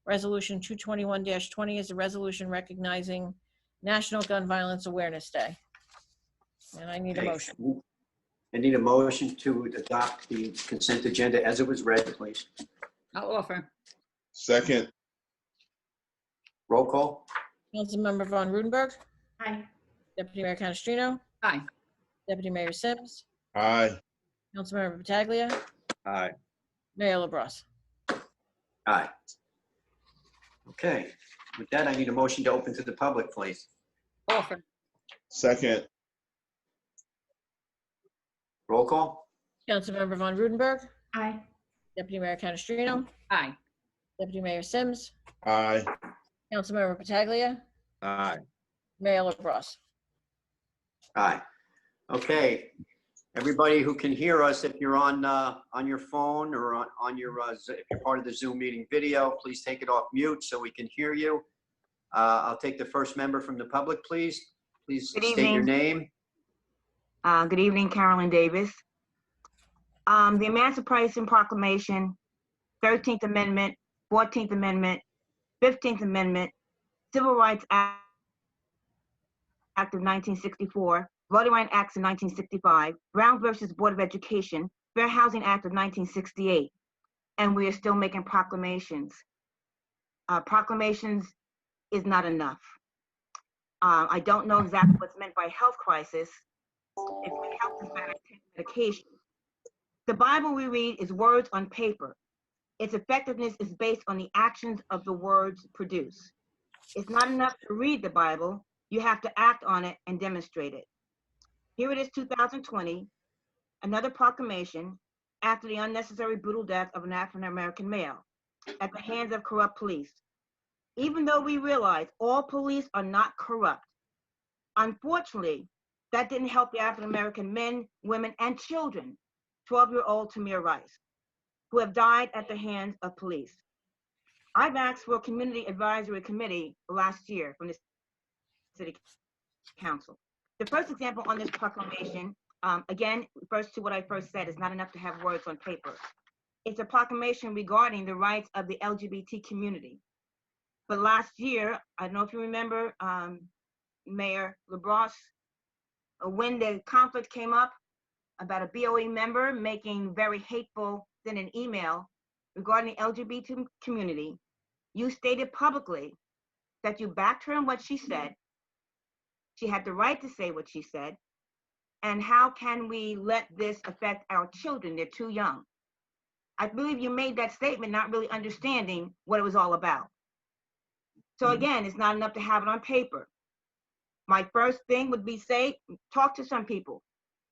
[SPEAKER 2] Resolution 221-20 is a resolution recognizing National Gun Violence Awareness Day. And I need a motion.
[SPEAKER 1] I need a motion to adopt the consent agenda as it was read, please.
[SPEAKER 3] I'll offer.
[SPEAKER 5] Second.
[SPEAKER 1] Roll call.
[SPEAKER 2] Councilmember Von Rudenberg.
[SPEAKER 3] Aye.
[SPEAKER 2] Deputy Mayor Canestrino.
[SPEAKER 3] Aye.
[SPEAKER 2] Deputy Mayor Sims.
[SPEAKER 5] Aye.
[SPEAKER 2] Councilmember Pataglia.
[SPEAKER 1] Aye.
[SPEAKER 2] Mayor LaBrus.
[SPEAKER 1] Aye. Okay, with that, I need a motion to open to the public, please.
[SPEAKER 3] Offer.
[SPEAKER 5] Second.
[SPEAKER 1] Roll call.
[SPEAKER 2] Councilmember Von Rudenberg.
[SPEAKER 3] Aye.
[SPEAKER 2] Deputy Mayor Canestrino.
[SPEAKER 3] Aye.
[SPEAKER 2] Deputy Mayor Sims.
[SPEAKER 5] Aye.
[SPEAKER 2] Councilmember Pataglia.
[SPEAKER 1] Aye.
[SPEAKER 2] Mayor LaBrus.
[SPEAKER 1] Aye. Okay, everybody who can hear us, if you're on your phone or on your, if you're part of the Zoom meeting video, please take it off mute so we can hear you. I'll take the first member from the public, please. Please
[SPEAKER 6] Good
[SPEAKER 1] state your
[SPEAKER 6] evening.
[SPEAKER 1] name.
[SPEAKER 6] Good evening, Carolyn Davis. The Emancipation Proclamation, 13th Amendment, 14th Amendment, 15th Amendment, Civil Rights Act of 1964, Voting Rights Act of 1965, Brown versus Board of Education, Fair Housing Act of 1968, and we are still making proclamations. Proclamations is not enough. I don't know exactly what's meant by health crisis. If my health is bad, I take medication. The Bible we read is words on paper. Its effectiveness is based on the actions of the words produced. It's not enough to read the Bible. You have to act on it and demonstrate it. Here it is, 2020, another proclamation after the unnecessary brutal death of an African-American male at the hands of corrupt police. Even though we realize all police are not corrupt, unfortunately, that didn't help the African-American men, women, and children, 12-year-old Tamir Rice, who have died at the hands of police. I've asked for a community advisory committee last year from the City Council. The first example on this proclamation, again, refers to what I first said, is not enough to have words on paper. It's a proclamation regarding the rights of the LGBT community. But last year, I don't know if you remember, Mayor LaBrus, when the conflict came up about a BOE member making very hateful in an email regarding the LGBT community, you stated publicly that you backed her in what she said. She had the right to say what she said. And how can we let this affect our children? They're too young. I believe you made that statement not really understanding what it was all about. So again, it's not enough to have it on paper. My first thing would be talk to some people.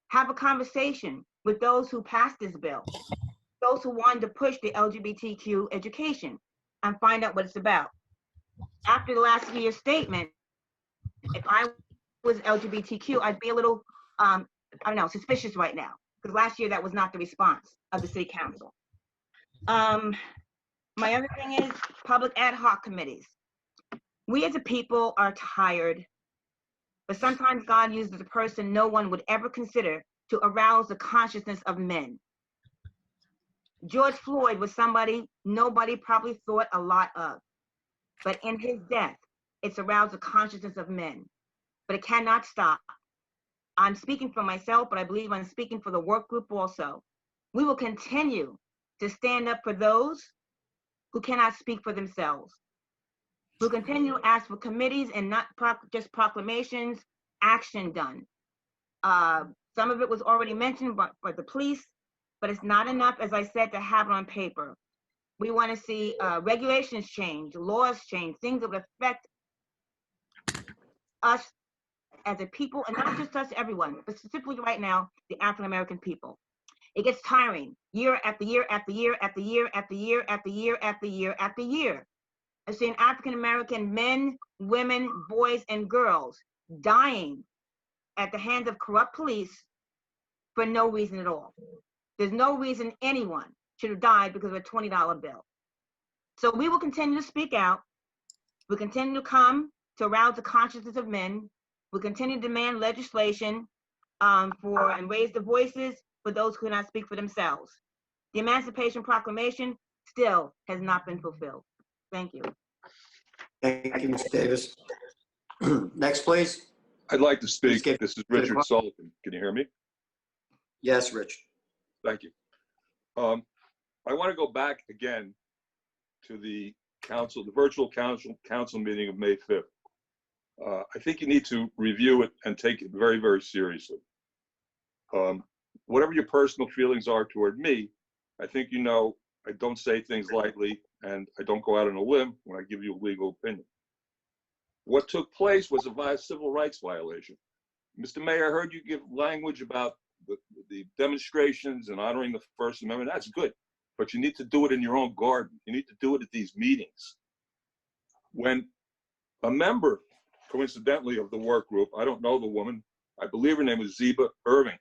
[SPEAKER 6] Have a conversation with those who passed this bill, those who wanted to push the LGBTQ education, and find out what it's about. After the last year's statement, if I was LGBTQ, I'd be a little, I don't know, suspicious right now, because last year that was not the response of the City Council. My other thing is public ad hoc committees. We as a people are tired, but sometimes God uses a person no one would ever consider to arouse the consciousness of men. George Floyd was somebody nobody probably thought a lot of, but in his death, it's aroused the consciousness of men, but it cannot stop. I'm speaking for myself, but I believe I'm speaking for the work group also. We will continue to stand up for those who cannot speak for themselves. We'll continue to ask for committees and not just proclamations, action done. Some of it was already mentioned by the police, but it's not enough, as I said, to have it on paper. We want to see regulations change, laws change, things that would affect us as a people, and not just us, everyone, but specifically right now, the African-American people. It gets tiring, year after year after year after year after year after year after year after year. I've seen African-American men, women, boys, and girls dying at the hands of corrupt police for no reason at all. There's no reason anyone should have died because of a $20 bill. So we will continue to speak out. We continue to come to arouse the consciousness of men. We continue to demand legislation and raise the voices for those who cannot speak for themselves. The Emancipation Proclamation still has not been fulfilled. Thank you.
[SPEAKER 1] Thank you, Ms. Davis. Next, please.
[SPEAKER 7] I'd like to speak.
[SPEAKER 1] Please
[SPEAKER 7] This is Richard Sullivan. Can you hear me?
[SPEAKER 1] Yes, Rich.
[SPEAKER 7] Thank you. I want to go back again to the council, the virtual council meeting of May 5th. I think you need to review it and take it very, very seriously. Whatever your personal feelings are toward me, I think you know I don't say things lightly, and I don't go out on a limb when I give you a legal opinion. What took place was a civil rights violation. Mr. Mayor, I heard you give language about the demonstrations and honoring the First Amendment. That's good, but you need to do it in your own garden. You need to do it at these meetings. When a member, coincidentally, of the work group, I don't know the woman, I believe her name was Zeba Irving,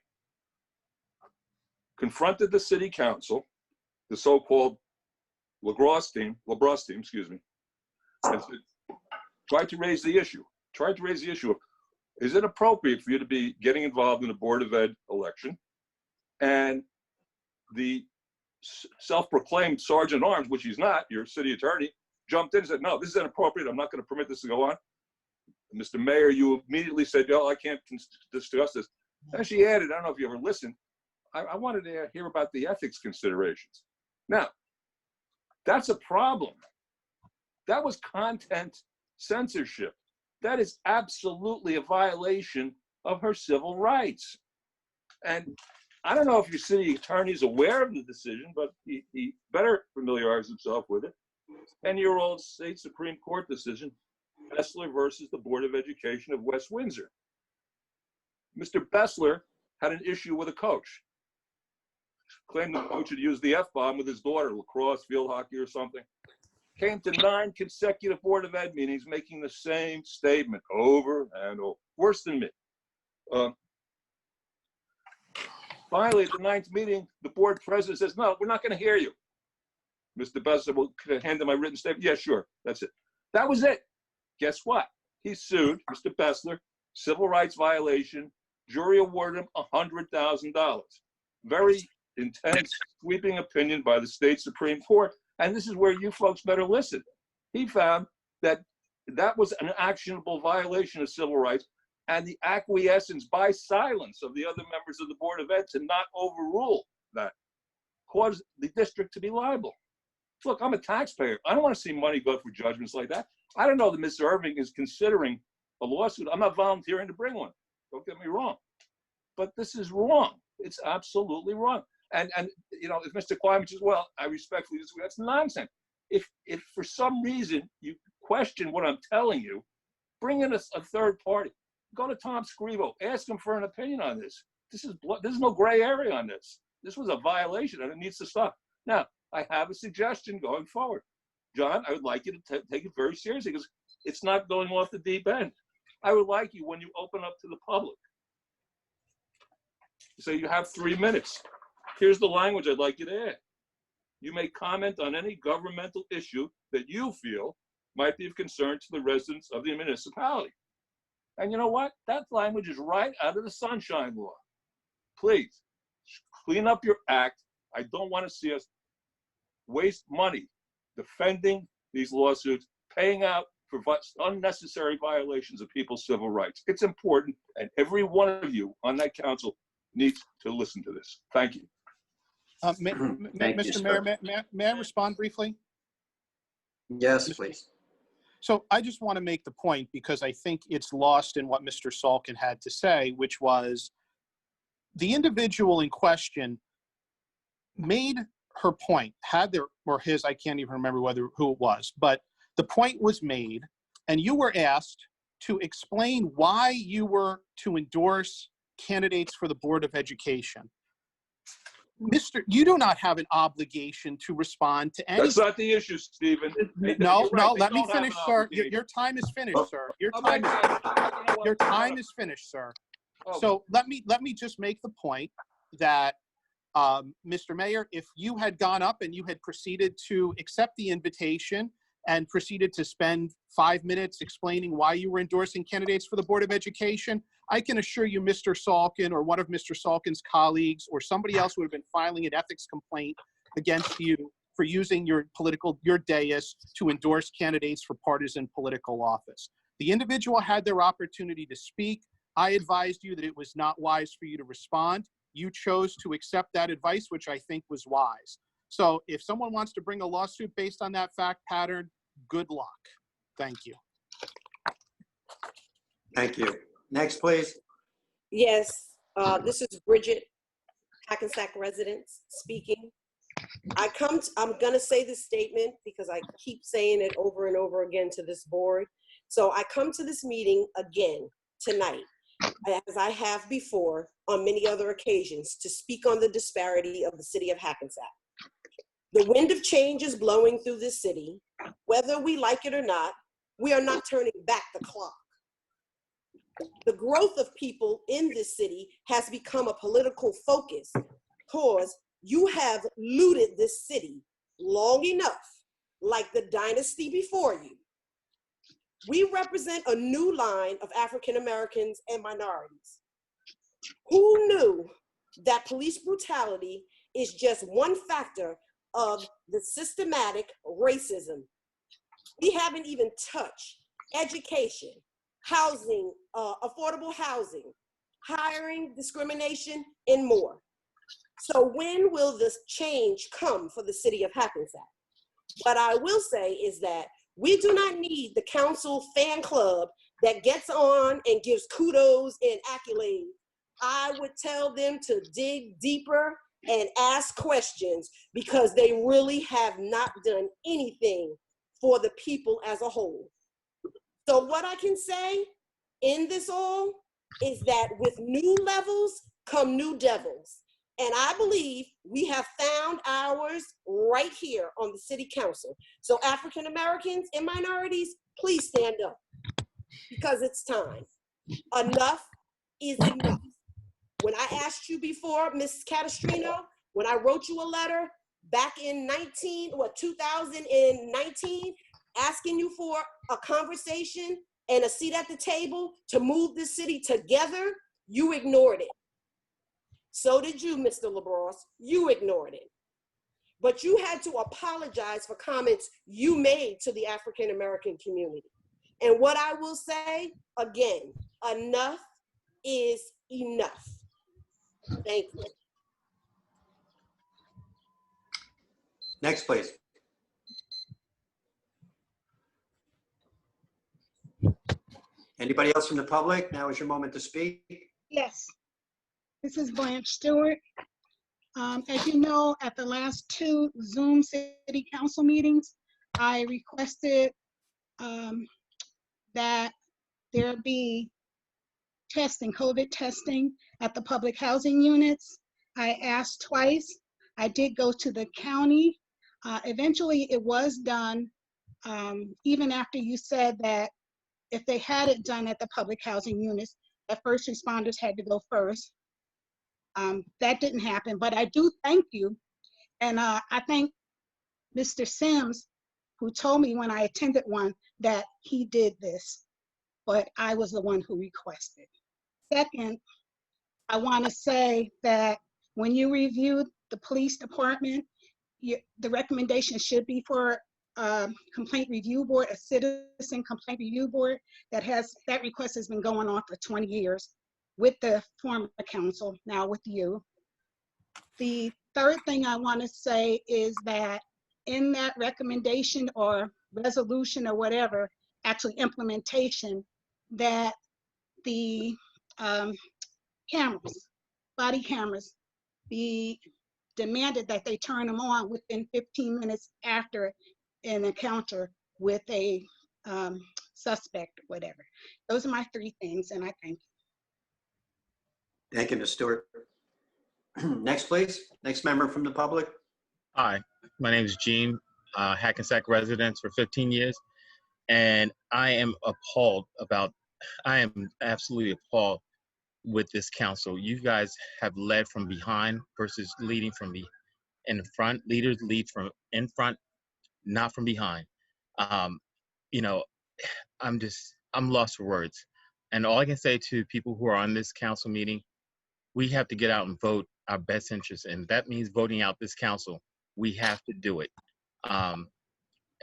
[SPEAKER 7] confronted the city council, the so-called LaBrosse team, excuse me, and tried to raise the issue of, is it appropriate for you to be getting involved in a Board of Ed election? And the self-proclaimed sergeant at arms, which he's not, your city attorney, jumped in and said, no, this is inappropriate. I'm not going to permit this to go on. Mr. Mayor, you immediately said, no, I can't discuss this. And she added, I don't know if you ever listened, I wanted to hear about the ethics considerations. Now, that's a problem. That was content censorship. That is absolutely a violation of her civil rights. And I don't know if your city attorney is aware of the decision, but he better familiarize himself with it. 10-year-old state Supreme Court decision, Bessler versus the Board of Education of West Windsor. Mr. Bessler had an issue with a coach. Claimed the coach had used the F-bomb with his daughter, lacrosse, field hockey, or something. Came to 9 consecutive Board of Ed meetings making the same statement over and over. Worse than me. Finally, at the 9th meeting, the board president says, no, we're not going to hear you. Mr. Bessler will hand him my written statement. Yeah, sure. That's it. That was it. Guess what? He sued Mr. Bessler, civil rights violation. Jury awarded him $100,000. Very intense, sweeping opinion by the state Supreme Court. And this is where you folks better listen. He found that that was an actionable violation of civil rights, and the acquiescence by silence of the other members of the Board of Ed to not overrule that caused the district to be liable. Look, I'm a taxpayer. I don't want to see money go for judgments like that. I don't know that Ms. Irving is considering a lawsuit. I'm not volunteering to bring one. Don't get me wrong. But this is wrong. It's absolutely wrong. And you know, if Mr. Kleiman says, well, I respectfully disagree, that's nonsense. If for some reason you question what I'm telling you, bring in a third party. Go to Tom Scrivo, ask him for an opinion on this. There's no gray area on this. This was a violation and it needs to stop. Now, I have a suggestion going forward. John, I would like you to take it very seriously because it's not going off the deep end. I would like you, when you open up to the public, so you have 3 minutes. Here's the language I'd like you to add. You may comment on any governmental issue that you feel might be of concern to the residents of the municipality. And you know what? That language is right out of the Sunshine Law. Please, clean up your act. I don't want to see us waste money defending these lawsuits, paying out for unnecessary violations of people's civil rights. It's important, and every one of you on that council needs to listen to this. Thank you.
[SPEAKER 1] Thank you,
[SPEAKER 8] Mr.
[SPEAKER 1] sir.
[SPEAKER 8] Mayor, may I respond briefly?
[SPEAKER 1] Yes, please.
[SPEAKER 8] So I just want to make the point, because I think it's lost in what Mr. Salkin had to say, which was the individual in question made her point, had there, or his, I can't even remember who it was, but the point was made, and you were asked to explain why you were to endorse candidates for the Board of Education. You do not have an obligation to respond to any.
[SPEAKER 7] That's not the issue, Stephen.
[SPEAKER 8] No,
[SPEAKER 7] Right,
[SPEAKER 8] let
[SPEAKER 7] they
[SPEAKER 8] me
[SPEAKER 7] don't have
[SPEAKER 8] finish,
[SPEAKER 7] an
[SPEAKER 8] sir.
[SPEAKER 7] obligation.
[SPEAKER 8] Your time is finished, sir. Your
[SPEAKER 7] Oh,
[SPEAKER 8] time
[SPEAKER 7] my
[SPEAKER 8] is finished, sir.
[SPEAKER 7] Oh.
[SPEAKER 8] So let me just make the point that, Mr. Mayor, if you had gone up and you had proceeded to accept the invitation and proceeded to spend 5 minutes explaining why you were endorsing candidates for the Board of Education, I can assure you Mr. Salkin or one of Mr. Salkin's colleagues or somebody else would have been filing an ethics complaint against you for using your dais to endorse candidates for partisan political office. The individual had their opportunity to speak. I advised you that it was not wise for you to respond. You chose to accept that advice, which I think was wise. So if someone wants to bring a lawsuit based on that fact pattern, good luck. Thank you.
[SPEAKER 1] Thank you. Next, please.
[SPEAKER 9] Yes, this is Bridget, Hackensack residents speaking. I'm gonna say this statement because I keep saying it over and over again to this board. So I come to this meeting again tonight, as I have before on many other occasions, to speak on the disparity of the city of Hackensack. The wind of change is blowing through this city. Whether we like it or not, we are not turning back the clock. The growth of people in this city has become a political focus because you have looted this city long enough, like the dynasty before you. We represent a new line of African Americans and minorities. Who knew that police brutality is just one factor of the systematic racism? We haven't even touched education, housing, affordable housing, hiring, discrimination, and more. So when will this change come for the city of Hackensack? What I will say is that we do not need the council fan club that gets on and gives kudos and accolades. I would tell them to dig deeper and ask questions because they really have not done anything for the people as a whole. So what I can say in this all is that with new levels come new devils. And I believe we have found ours right here on the city council. So African Americans and minorities, please stand up because it's time. Enough is enough. When I asked you before, Ms. Catastrino, when I wrote you a letter back in 2019, asking you for a conversation and a seat at the table to move this city together, you ignored it. So did you, Mr. LaBrosse. You ignored it. But you had to apologize for comments you made to the African American community. And what I will say, again, enough is enough. Thank you.
[SPEAKER 1] Next, please. Anybody else from the public? Now is your moment to speak.
[SPEAKER 10] Yes, this is Blanche Stewart. As you know, at the last 2 Zoom City Council meetings, I requested that there be testing, COVID testing at the public housing units. I asked twice. I did go to the county. Eventually, it was done, even after you said that if they had it done at the public housing units, that first responders had to go first. That didn't happen, but I do thank you. And I thank Mr. Sims, who told me when I attended one that he did this, but I was the one who requested. Second, I want to say that when you reviewed the police department, the recommendation should be for complaint review board, a citizen complaint review board that request has been going on for 20 years with the former council, now with you. The third thing I want to say is that in that recommendation or resolution or whatever, actually implementation, that the cameras, body cameras, be demanded that they turn them on within 15 minutes after an encounter with a suspect or whatever. Those are my three things, and I thank you.
[SPEAKER 1] Thank you, Ms. Stewart. Next, please. Next member from the public.
[SPEAKER 11] Hi, my name is Gene, Hackensack resident for 15 years, and I am absolutely appalled with this council. You guys have led from behind versus leading from in front. Leaders lead from in front, not from behind. You know, I'm lost for words. And all I can say to people who are on this council meeting, we have to get out and vote our best interests, and that means voting out this council. We have to do it. And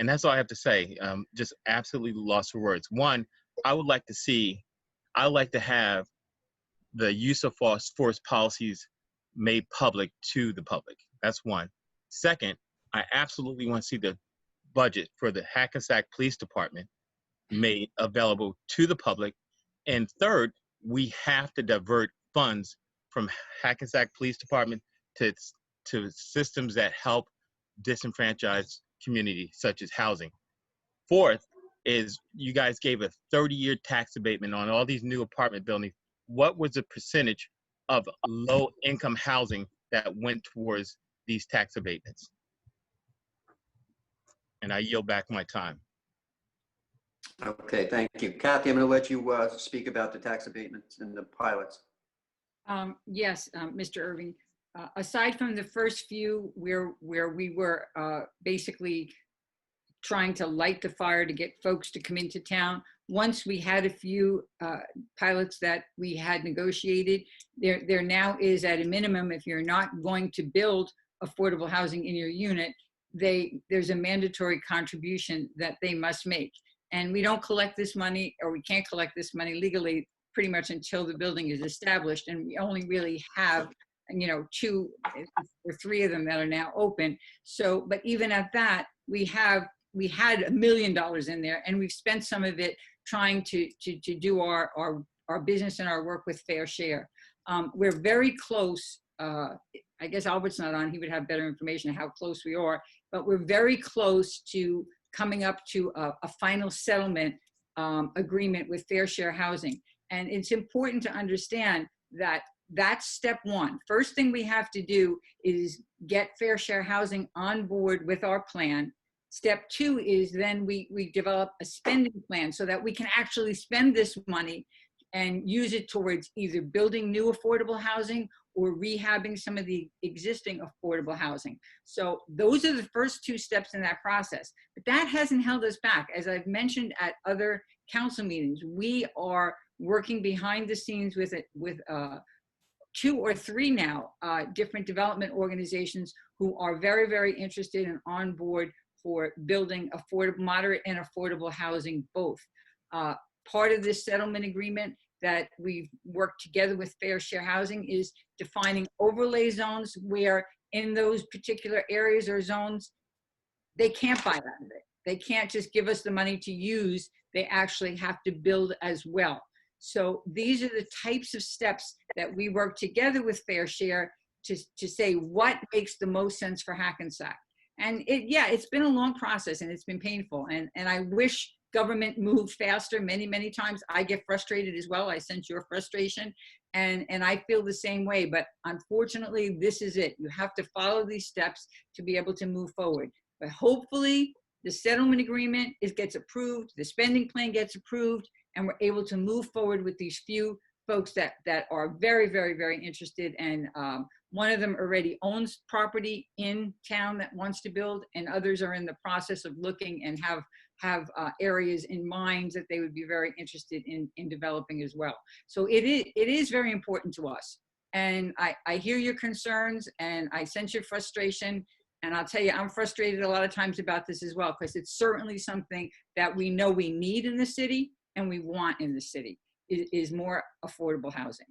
[SPEAKER 11] that's all I have to say. Just absolutely lost for words. One, I would like to have the use of force policies made public to the public. That's one. Second, I absolutely want to see the budget for the Hackensack Police Department made available to the public. And third, we have to divert funds from Hackensack Police Department to systems that help disenfranchised communities, such as housing. Fourth is you guys gave a 30-year tax abatement on all these new apartment buildings. What was the percentage of low-income housing that went towards these tax abatements? And I yield back my time.
[SPEAKER 1] Okay, thank you. Kathy, I'm going to let you speak about the tax abatements and the pilots.
[SPEAKER 3] Yes, Mr. Irving. Aside from the first few where we were basically trying to light the fire to get folks to come into town, once we had a few pilots that we had negotiated, there now is at a minimum, if you're not going to build affordable housing in your unit, there's a mandatory contribution that they must make. And we don't collect this money, or we can't collect this money legally pretty much until the building is established. And we only really have, you know, 2 or 3 of them that are now open. So, but even at that, we had $1 million in there, and we've spent some of it trying to do our business and our work with Fair Share. We're very close. I guess Albert's not on, he would have better information on how close we are, but we're very close to coming up to a final settlement agreement with Fair Share Housing. And it's important to understand that that's step one. First thing we have to do is get Fair Share Housing on board with our plan. Step two is then we develop a spending plan so that we can actually spend this money and use it towards either building new affordable housing or rehabbing some of the existing affordable housing. So those are the first 2 steps in that process. But that hasn't held us back. As I've mentioned at other council meetings, we are working behind the scenes with 2 or 3 now different development organizations who are very, very interested and on board for building affordable, moderate and affordable housing both. Part of this settlement agreement that we've worked together with Fair Share Housing is defining overlay zones where in those particular areas or zones, they can't buy out of it. They can't just give us the money to use, they actually have to build as well. So these are the types of steps that we work together with Fair Share to say what makes the most sense for Hackensack. And it's been a long process and it's been painful. And I wish government moved faster many, many times. I get frustrated as well. I sense your frustration and I feel the same way, but unfortunately this is it. You have to follow these steps to be able to move forward. But hopefully the settlement agreement gets approved, the spending plan gets approved, and we're able to move forward with these few folks that are very, very, very interested. And one of them already owns property in town that wants to build, and others are in the process of looking and have areas in mind that they would be very interested in developing as well. So it is very important to us. And I hear your concerns and I sense your frustration. And I'll tell you, I'm frustrated a lot of times about this as well, because it's certainly something that we know we need in the city and we want in the city is more affordable housing.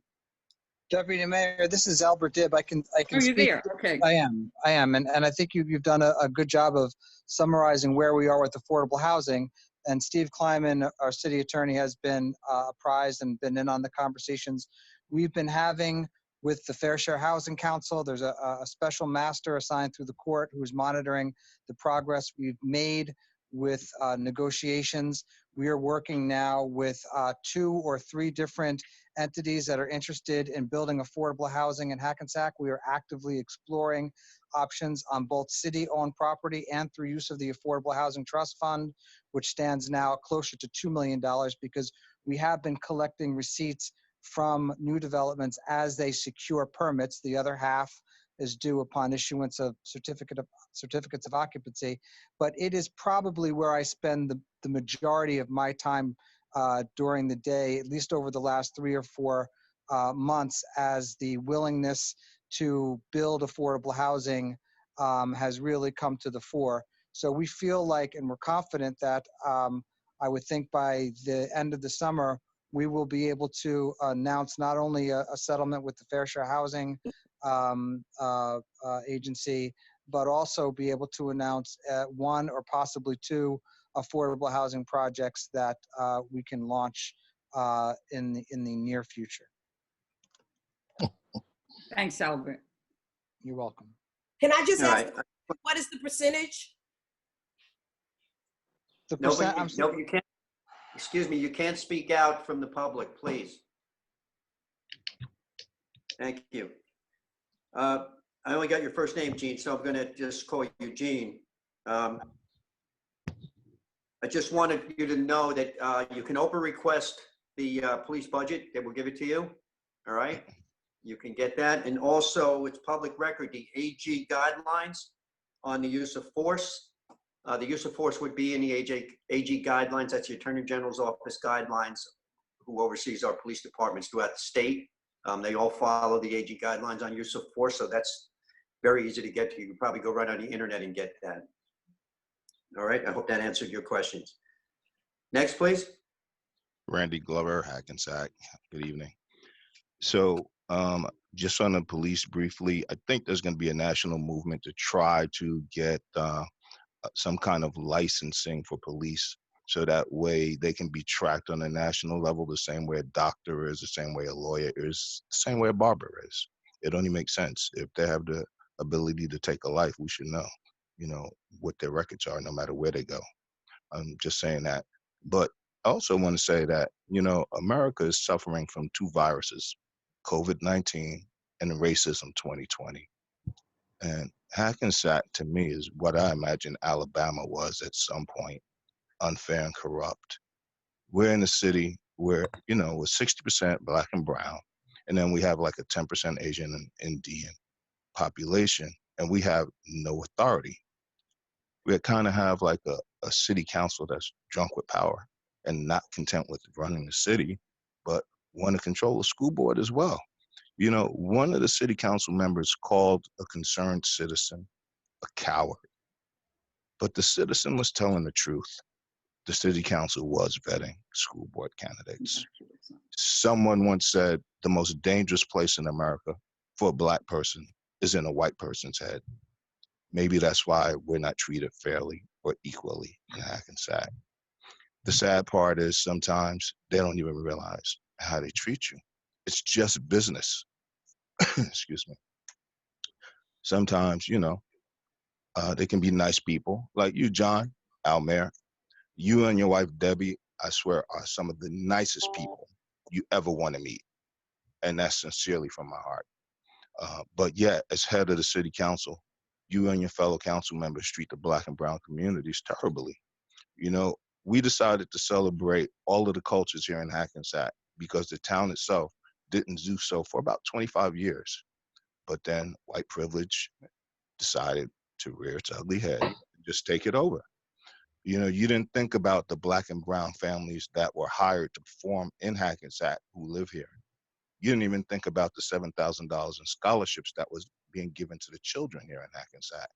[SPEAKER 12] Deputy Mayor, this is Albert Dibb. I can
[SPEAKER 3] Oh, you're
[SPEAKER 12] speak.
[SPEAKER 3] there. Okay.
[SPEAKER 12] I am. And I think you've done a good job of summarizing where we are with affordable housing. And Steve Kleiman, our city attorney, has been apprised and been in on the conversations we've been having with the Fair Share Housing Council. There's a special master assigned through the court who's monitoring the progress we've made with negotiations. We are working now with 2 or 3 different entities that are interested in building affordable housing in Hackensack. We are actively exploring options on both city-owned property and through use of the Affordable Housing Trust Fund, which stands now closer to $2 million, because we have been collecting receipts from new developments as they secure permits. The other half is due upon issuance of certificates of occupancy. But it is probably where I spend the majority of my time during the day, at least over the last 3 or 4 months, as the willingness to build affordable housing has really come to the fore. So we feel like, and we're confident that I would think by the end of the summer, we will be able to announce not only a settlement with the Fair Share Housing agency, but also be able to announce 1 or possibly 2 affordable housing projects that we can launch in the near future.
[SPEAKER 3] Thanks, Albert.
[SPEAKER 12] You're welcome.
[SPEAKER 9] Can I just
[SPEAKER 1] All
[SPEAKER 9] ask,
[SPEAKER 1] right.
[SPEAKER 9] what is the percentage?
[SPEAKER 12] The percent,
[SPEAKER 1] Nobody, you can't, excuse me, you can't speak out from the public, please. Thank you. I only got your first name, Gene, so I'm going to just call you Gene. I just wanted you to know that you can open request the police budget. They will give it to you. All right. You can get that. And also, it's public record, the AG guidelines on the use of force. The use of force would be in the AG guidelines. That's the Attorney General's office guidelines, who oversees our police departments throughout the state. They all follow the AG guidelines on use of force, so that's very easy to get to. You can probably go right on the internet and get that. All right, I hope that answered your questions. Next, please.
[SPEAKER 13] Randy Glover, Hackensack. Good evening. So just on the police briefly, I think there's going to be a national movement to try to get some kind of licensing for police, so that way they can be tracked on a national level the same way a doctor is, the same way a lawyer is, the same way a barber is. It only makes sense. If they have the ability to take a life, we should know, what their records are, no matter where they go. I'm just saying that. But I also want to say that, America is suffering from 2 viruses, COVID-19 and racism 2020. And Hackensack, to me, is what I imagine Alabama was at some point, unfair and corrupt. We're in a city where, we're 60% Black and brown, and then we have like a 10% Asian and Indian population, and we have no authority. We kind of have like a city council that's drunk with power and not content with running the city, but want to control the school board as well. One of the city council members called a concerned citizen a coward, but the citizen was telling the truth. The city council was vetting school board candidates. Someone once said the most dangerous place in America for a Black person is in a white person's head. Maybe that's why we're not treated fairly or equally in Hackensack. The sad part is sometimes they don't even realize how they treat you. It's just business. Excuse me. Sometimes, they can be nice people like you, John, Almer. You and your wife, Debbie, I swear, are some of the nicest people you ever want to meet. And that's sincerely from my heart. But yet, as head of the city council, you and your fellow council members treat the Black and brown communities terribly. We decided to celebrate all of the cultures here in Hackensack because the town itself didn't do so for about 25 years. But then white privilege decided to rear its ugly head and just take it over. You didn't think about the Black and brown families that were hired to perform in Hackensack who live here. You didn't even think about the $7,000 in scholarships that was being given to the children here in Hackensack.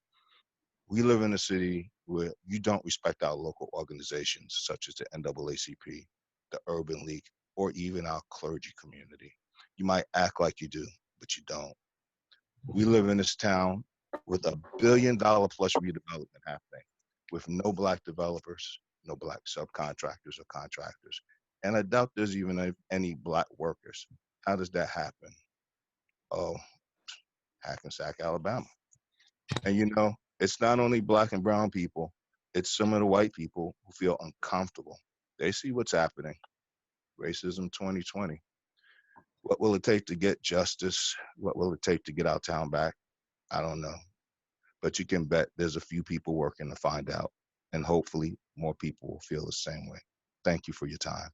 [SPEAKER 13] We live in a city where you don't respect our local organizations, such as the NAACP, the Urban League, or even our clergy community. You might act like you do, but you don't. We live in this town with $1 billion plus redevelopment happening, with no Black developers, no Black subcontractors or contractors. And I doubt there's even any Black workers. How does that happen? Oh, Hackensack, Alabama. And you know, it's not only Black and brown people, it's some of the white people who feel uncomfortable. They see what's happening. Racism 2020. What will it take to get justice? What will it take to get our town back? I don't know. But you can bet there's a few people working to find out. And hopefully more people will feel the same way. Thank you for your time.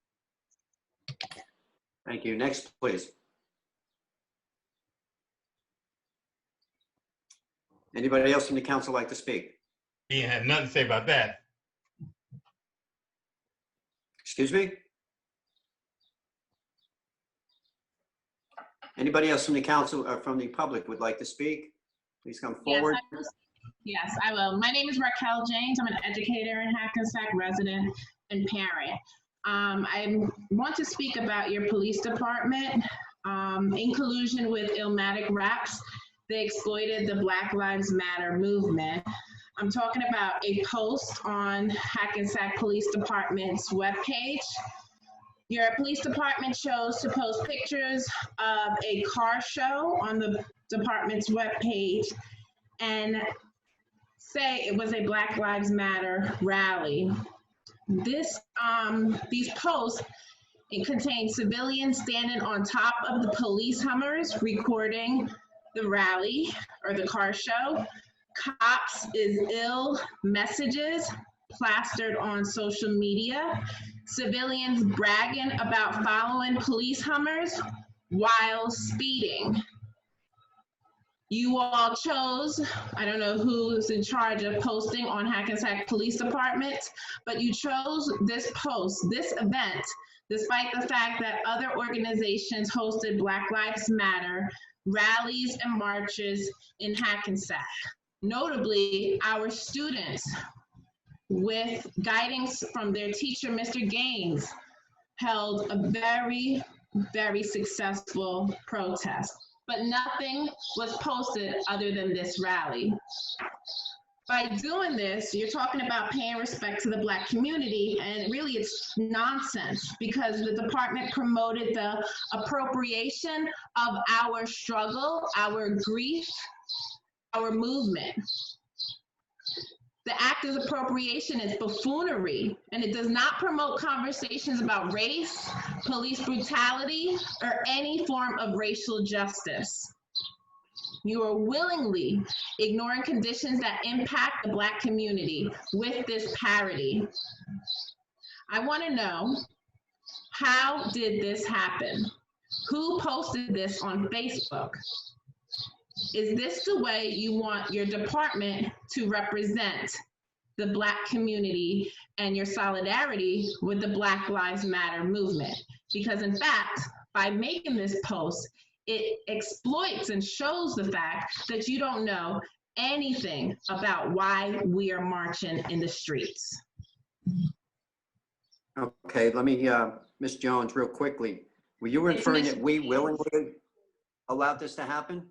[SPEAKER 1] Thank you. Next, please. Anybody else from the council like to speak?
[SPEAKER 11] He had nothing to say about that.
[SPEAKER 1] Excuse me? Anybody else from the council or from the public would like to speak? Please come forward.
[SPEAKER 14] Yes, I will. My name is Raquel James. I'm an educator in Hackensack, resident and parent. I want to speak about your police department. In collusion with Illmatic Raps, they exploited the Black Lives Matter movement. I'm talking about a post on Hackensack Police Department's webpage. Your police department chose to post pictures of a car show on the department's webpage and say it was a Black Lives Matter rally. These posts, it contains civilians standing on top of the police Hummers recording the rally or the car show. Cops is ill messages plastered on social media. Civilians bragging about following police Hummers while speeding. You all chose, I don't know who's in charge of posting on Hackensack Police Department, but you chose this post, this event, despite the fact that other organizations hosted Black Lives Matter rallies and marches in Hackensack. Notably, our students, with guidance from their teacher, Mr. Gaines, held a very, very successful protest. But nothing was posted other than this rally. By doing this, you're talking about paying respect to the Black community, and really it's nonsense because the department promoted the appropriation of our struggle, our grief, our movement. The act of appropriation is buffoonery, and it does not promote conversations about race, police brutality, or any form of racial justice. You are willingly ignoring conditions that impact the Black community with this parody. I want to know, how did this happen? Who posted this on Facebook? Is this the way you want your department to represent the Black community and your solidarity with the Black Lives Matter movement? Because in fact, by making this post, it exploits and shows the fact that you don't know anything about why we are marching in the streets.
[SPEAKER 1] Okay, let me, Ms. Jones, real quickly. Were you referring that we willingly allowed this to happen?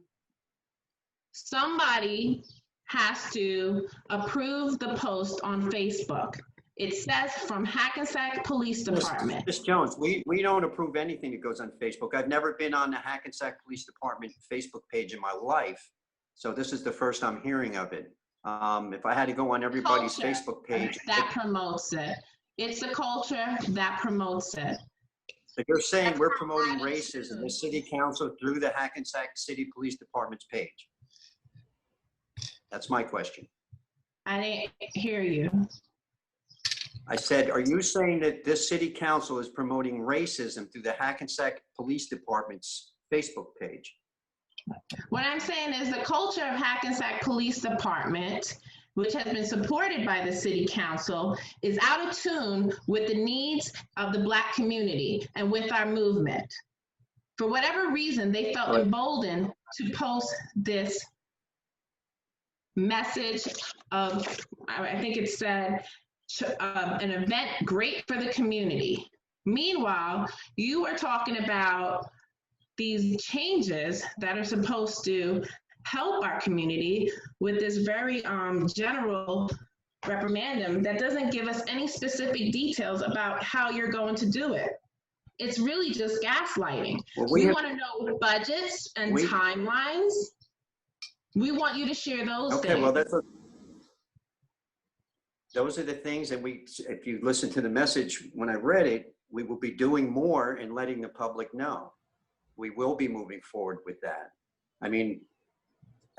[SPEAKER 14] Somebody has to approve the post on Facebook. It says from Hackensack Police Department.
[SPEAKER 1] Ms. Jones, we don't approve anything that goes on Facebook. I've never been on the Hackensack Police Department Facebook page in my life, so this is the first I'm hearing of it. If I had to go on everybody's
[SPEAKER 14] Culture
[SPEAKER 1] Facebook page.
[SPEAKER 14] that promotes it. It's a culture that promotes it.
[SPEAKER 1] If you're saying we're promoting racism, the city council through the Hackensack City Police Department's page. That's my question.
[SPEAKER 14] I didn't hear you.
[SPEAKER 1] I said, are you saying that this city council is promoting racism through the Hackensack Police Department's Facebook page?
[SPEAKER 14] What I'm saying is the culture of Hackensack Police Department, which has been supported by the city council, is out of tune with the needs of the Black community and with our movement. For whatever reason, they felt emboldened to post this message of, I think it said, an event great for the community. Meanwhile, you are talking about these changes that are supposed to help our community with this very general reprimandum that doesn't give us any specific details about how you're going to do it. It's really just gaslighting.
[SPEAKER 1] Well,
[SPEAKER 14] we want to know budgets and timelines. We want you to share those
[SPEAKER 1] Okay,
[SPEAKER 14] things.
[SPEAKER 1] well, those are the things, and if you listen to the message when I read it, we will be doing more and letting the public know. We will be moving forward with that. I mean,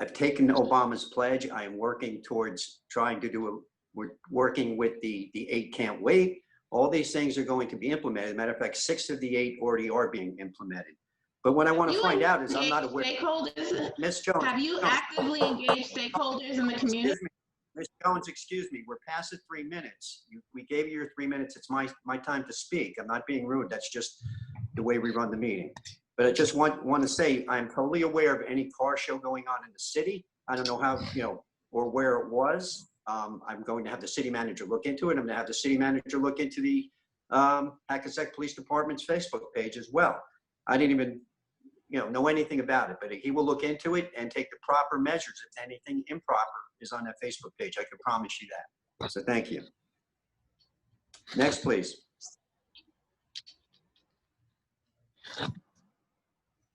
[SPEAKER 1] I've taken Obama's pledge. I am working towards trying to we're working with the 8 Can't Wait. All these things are going to be implemented. As a matter of fact, 6 of the 8 already are being implemented. But what I want to find out is I'm not aware.
[SPEAKER 14] Stakeholders?
[SPEAKER 1] Ms. Jones.
[SPEAKER 14] Have you actively engaged stakeholders in the community?
[SPEAKER 1] Excuse me. Ms. Jones, excuse me. We're past the 3 minutes. We gave you your 3 minutes. It's my time to speak. I'm not being rude. That's just the way we run the meeting. But I just want to say I'm totally aware of any car show going on in the city. I don't know how, or where it was. I'm going to have the city manager look into it. I'm going to have the city manager look into the Hackensack Police Department's Facebook page as well. I didn't even know anything about it, but he will look into it and take the proper measures if anything improper is on that Facebook page. I can promise you that. So thank you. Next, please.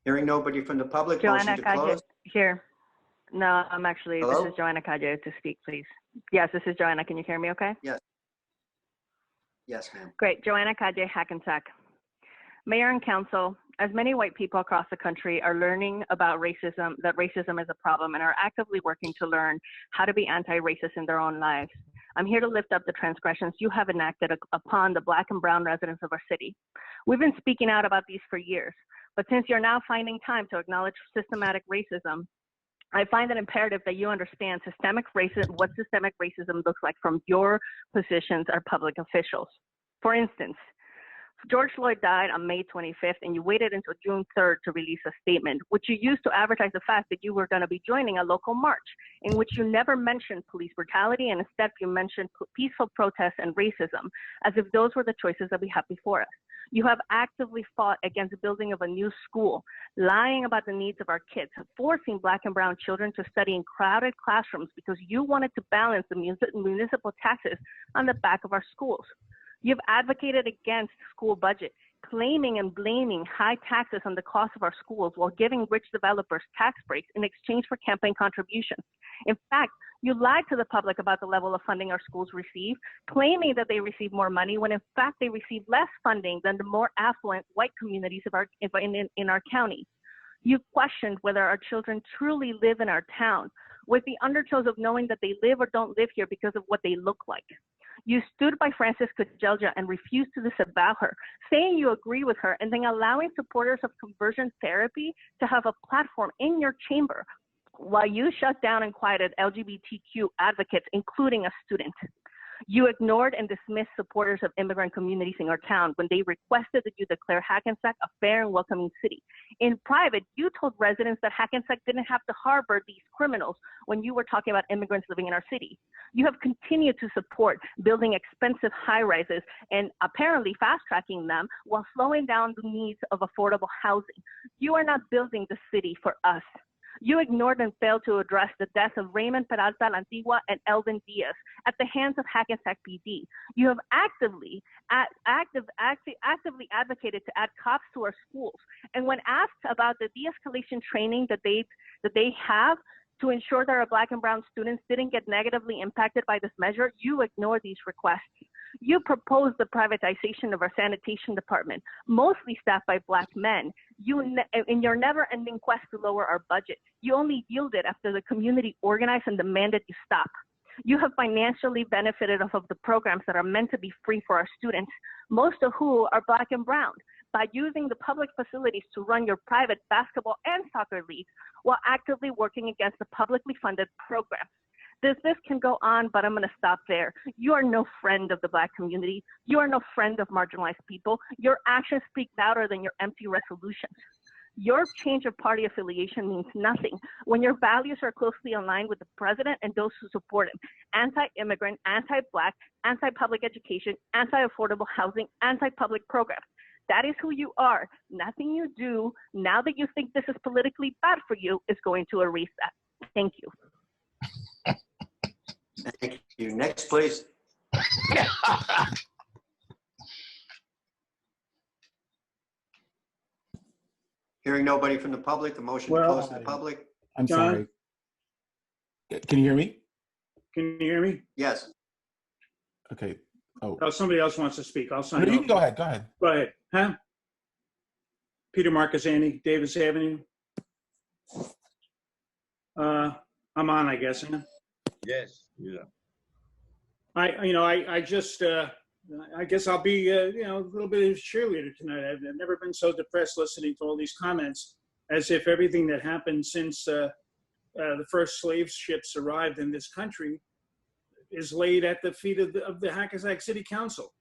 [SPEAKER 1] Hearing nobody from the public, motion
[SPEAKER 15] Joanna
[SPEAKER 1] to
[SPEAKER 15] Kaje,
[SPEAKER 1] close.
[SPEAKER 15] here. No, I'm actually,
[SPEAKER 1] Hello?
[SPEAKER 15] This is Joanna Kaje to speak, please. Yes, this is Joanna. Can you hear me okay?
[SPEAKER 1] Yes. Yes, ma'am.
[SPEAKER 15] Great. Joanna Kaje, Hackensack. Mayor and council, as many white people across the country are learning about racism, that racism is a problem, and are actively working to learn how to be anti-racist in their own lives, I'm here to lift up the transgressions you have enacted upon the Black and brown residents of our city. We've been speaking out about these for years, but since you're now finding time to acknowledge systematic racism, I find it imperative that you understand what systemic racism looks like from your positions as public officials. For instance, George Floyd died on May 25th, and you waited until June 3rd to release a statement, which you used to advertise the fact that you were going to be joining a local march, in which you never mentioned police brutality, and instead you mentioned peaceful protests and racism, as if those were the choices that we have before us. You have actively fought against the building of a new school, lying about the needs of our kids, forcing Black and brown children to study in crowded classrooms because you wanted to balance the municipal taxes on the back of our schools. You've advocated against school budget, claiming and blaming high taxes on the cost of our schools while giving rich developers tax breaks in exchange for campaign contributions. In fact, you lied to the public about the level of funding our schools receive, claiming that they receive more money when in fact they receive less funding than the more affluent white communities of in our county. You questioned whether our children truly live in our town, with the undertones of knowing that they live or don't live here because of what they look like. You stood by Frances Kujelja and refused to disavow her, saying you agree with her, and then allowing supporters of conversion therapy to have a platform in your chamber while you shut down and quieted LGBTQ advocates, including a student. You ignored and dismissed supporters of immigrant communities in our town when they requested that you declare Hackensack a fair and welcoming city. In private, you told residents that Hackensack didn't have to harbor these criminals when you were talking about immigrants living in our city. You have continued to support building expensive high-rises and apparently fast-tracking them while slowing down the needs of affordable housing. You are not building the city for us. You ignored and failed to address the deaths of Raymond Peralta Lantigua and Elvin Diaz at the hands of Hackensack PD. You have actively advocated to add cops to our schools. And when asked about the de-escalation training that they have to ensure that our Black and brown students didn't get negatively impacted by this measure, you ignored these requests. You proposed the privatization of our sanitation department, mostly staffed by Black men. In your never-ending quest to lower our budget, you only yielded after the community organized and demanded you stop. You have financially benefited off of the programs that are meant to be free for our students, most of who are Black and brown, by using the public facilities to run your private basketball and soccer leagues while actively working against the publicly funded programs. This can go on, but I'm going to stop there. You are no friend of the Black community. You are no friend of marginalized people. Your actions speak louder than your empty resolutions. Your change of party affiliation means nothing when your values are closely aligned with the president and those who support him. Anti-immigrant, anti-Black, anti-public education, anti-affordable housing, anti-public programs. That is who you are. Nothing you do now that you think this is politically bad for you is going to erase that. Thank you.
[SPEAKER 1] Thank you. Next, please. Hearing nobody from the public, a motion to close to the public.
[SPEAKER 16] I'm
[SPEAKER 17] John?
[SPEAKER 16] sorry. Can you hear me?
[SPEAKER 17] Can you hear me?
[SPEAKER 1] Yes.
[SPEAKER 16] Okay. Oh,
[SPEAKER 17] Oh, somebody else wants to speak. I'll sign
[SPEAKER 16] no, you
[SPEAKER 17] off.
[SPEAKER 16] can go ahead. Go ahead.
[SPEAKER 17] Go ahead. Huh? Peter Marcassani, Davis Avenue. I'm on, I guess. Huh?
[SPEAKER 18] Yes. Yeah.
[SPEAKER 17] I just, I guess I'll be, a little bit of a cheerleader tonight. I've never been so depressed listening to all these comments, as if everything that happened since the first slave ships arrived in this country is laid at the feet of the Hackensack City Council.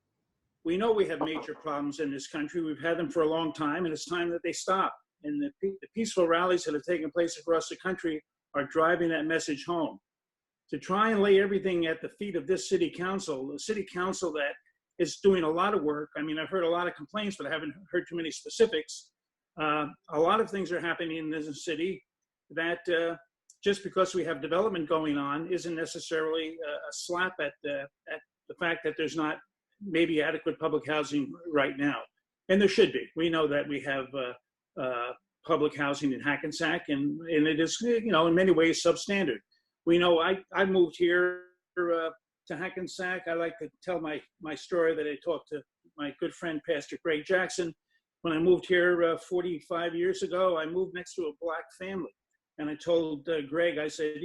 [SPEAKER 17] We know we have major problems in this country. We've had them for a long time, and it's time that they stop. And the peaceful rallies that have taken place across the country are driving that message home. To try and lay everything at the feet of this city council, a city council that is doing a lot of work. I mean, I've heard a lot of complaints, but I haven't heard too many specifics. A lot of things are happening in this city that just because we have development going on isn't necessarily a slap at the fact that there's not maybe adequate public housing right now. And there should be. We know that we have public housing in Hackensack, and it is, in many ways substandard. We know I moved here to Hackensack. I like to tell my story that I talked to my good friend, Pastor Greg Jackson. When I moved here 45 years ago, I moved next to a Black family. And I told Greg, I said,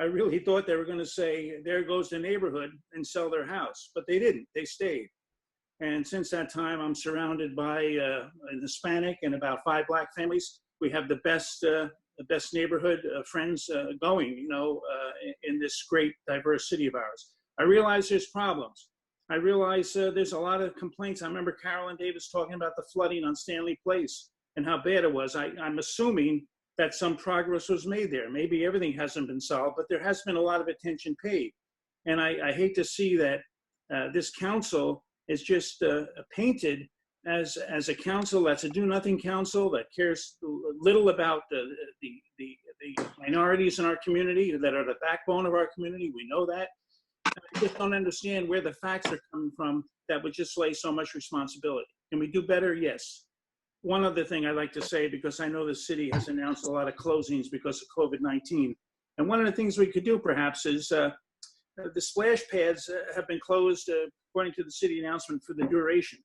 [SPEAKER 17] I really thought they were going to say, there goes the neighborhood, and sell their house. But they didn't. They stayed. And since that time, I'm surrounded by an Hispanic and about 5 Black families. We have the best neighborhood friends going, in this great diverse city of ours. I realize there's problems. I realize there's a lot of complaints. I remember Carolyn Davis talking about the flooding on Stanley Place and how bad it was. I'm assuming that some progress was made there. Maybe everything hasn't been solved, but there has been a lot of attention paid. And I hate to see that this council is just painted as a council that's a do-nothing council that cares little about the minorities in our community that are the backbone of our community. We know that. I just don't understand where the facts are coming from that would just lay so much responsibility. Can we do better? Yes. One other thing I'd like to say, because I know the city has announced a lot of closings because of COVID-19. And one of the things we could do perhaps is the splash pads have been closed according to the city announcement for the duration.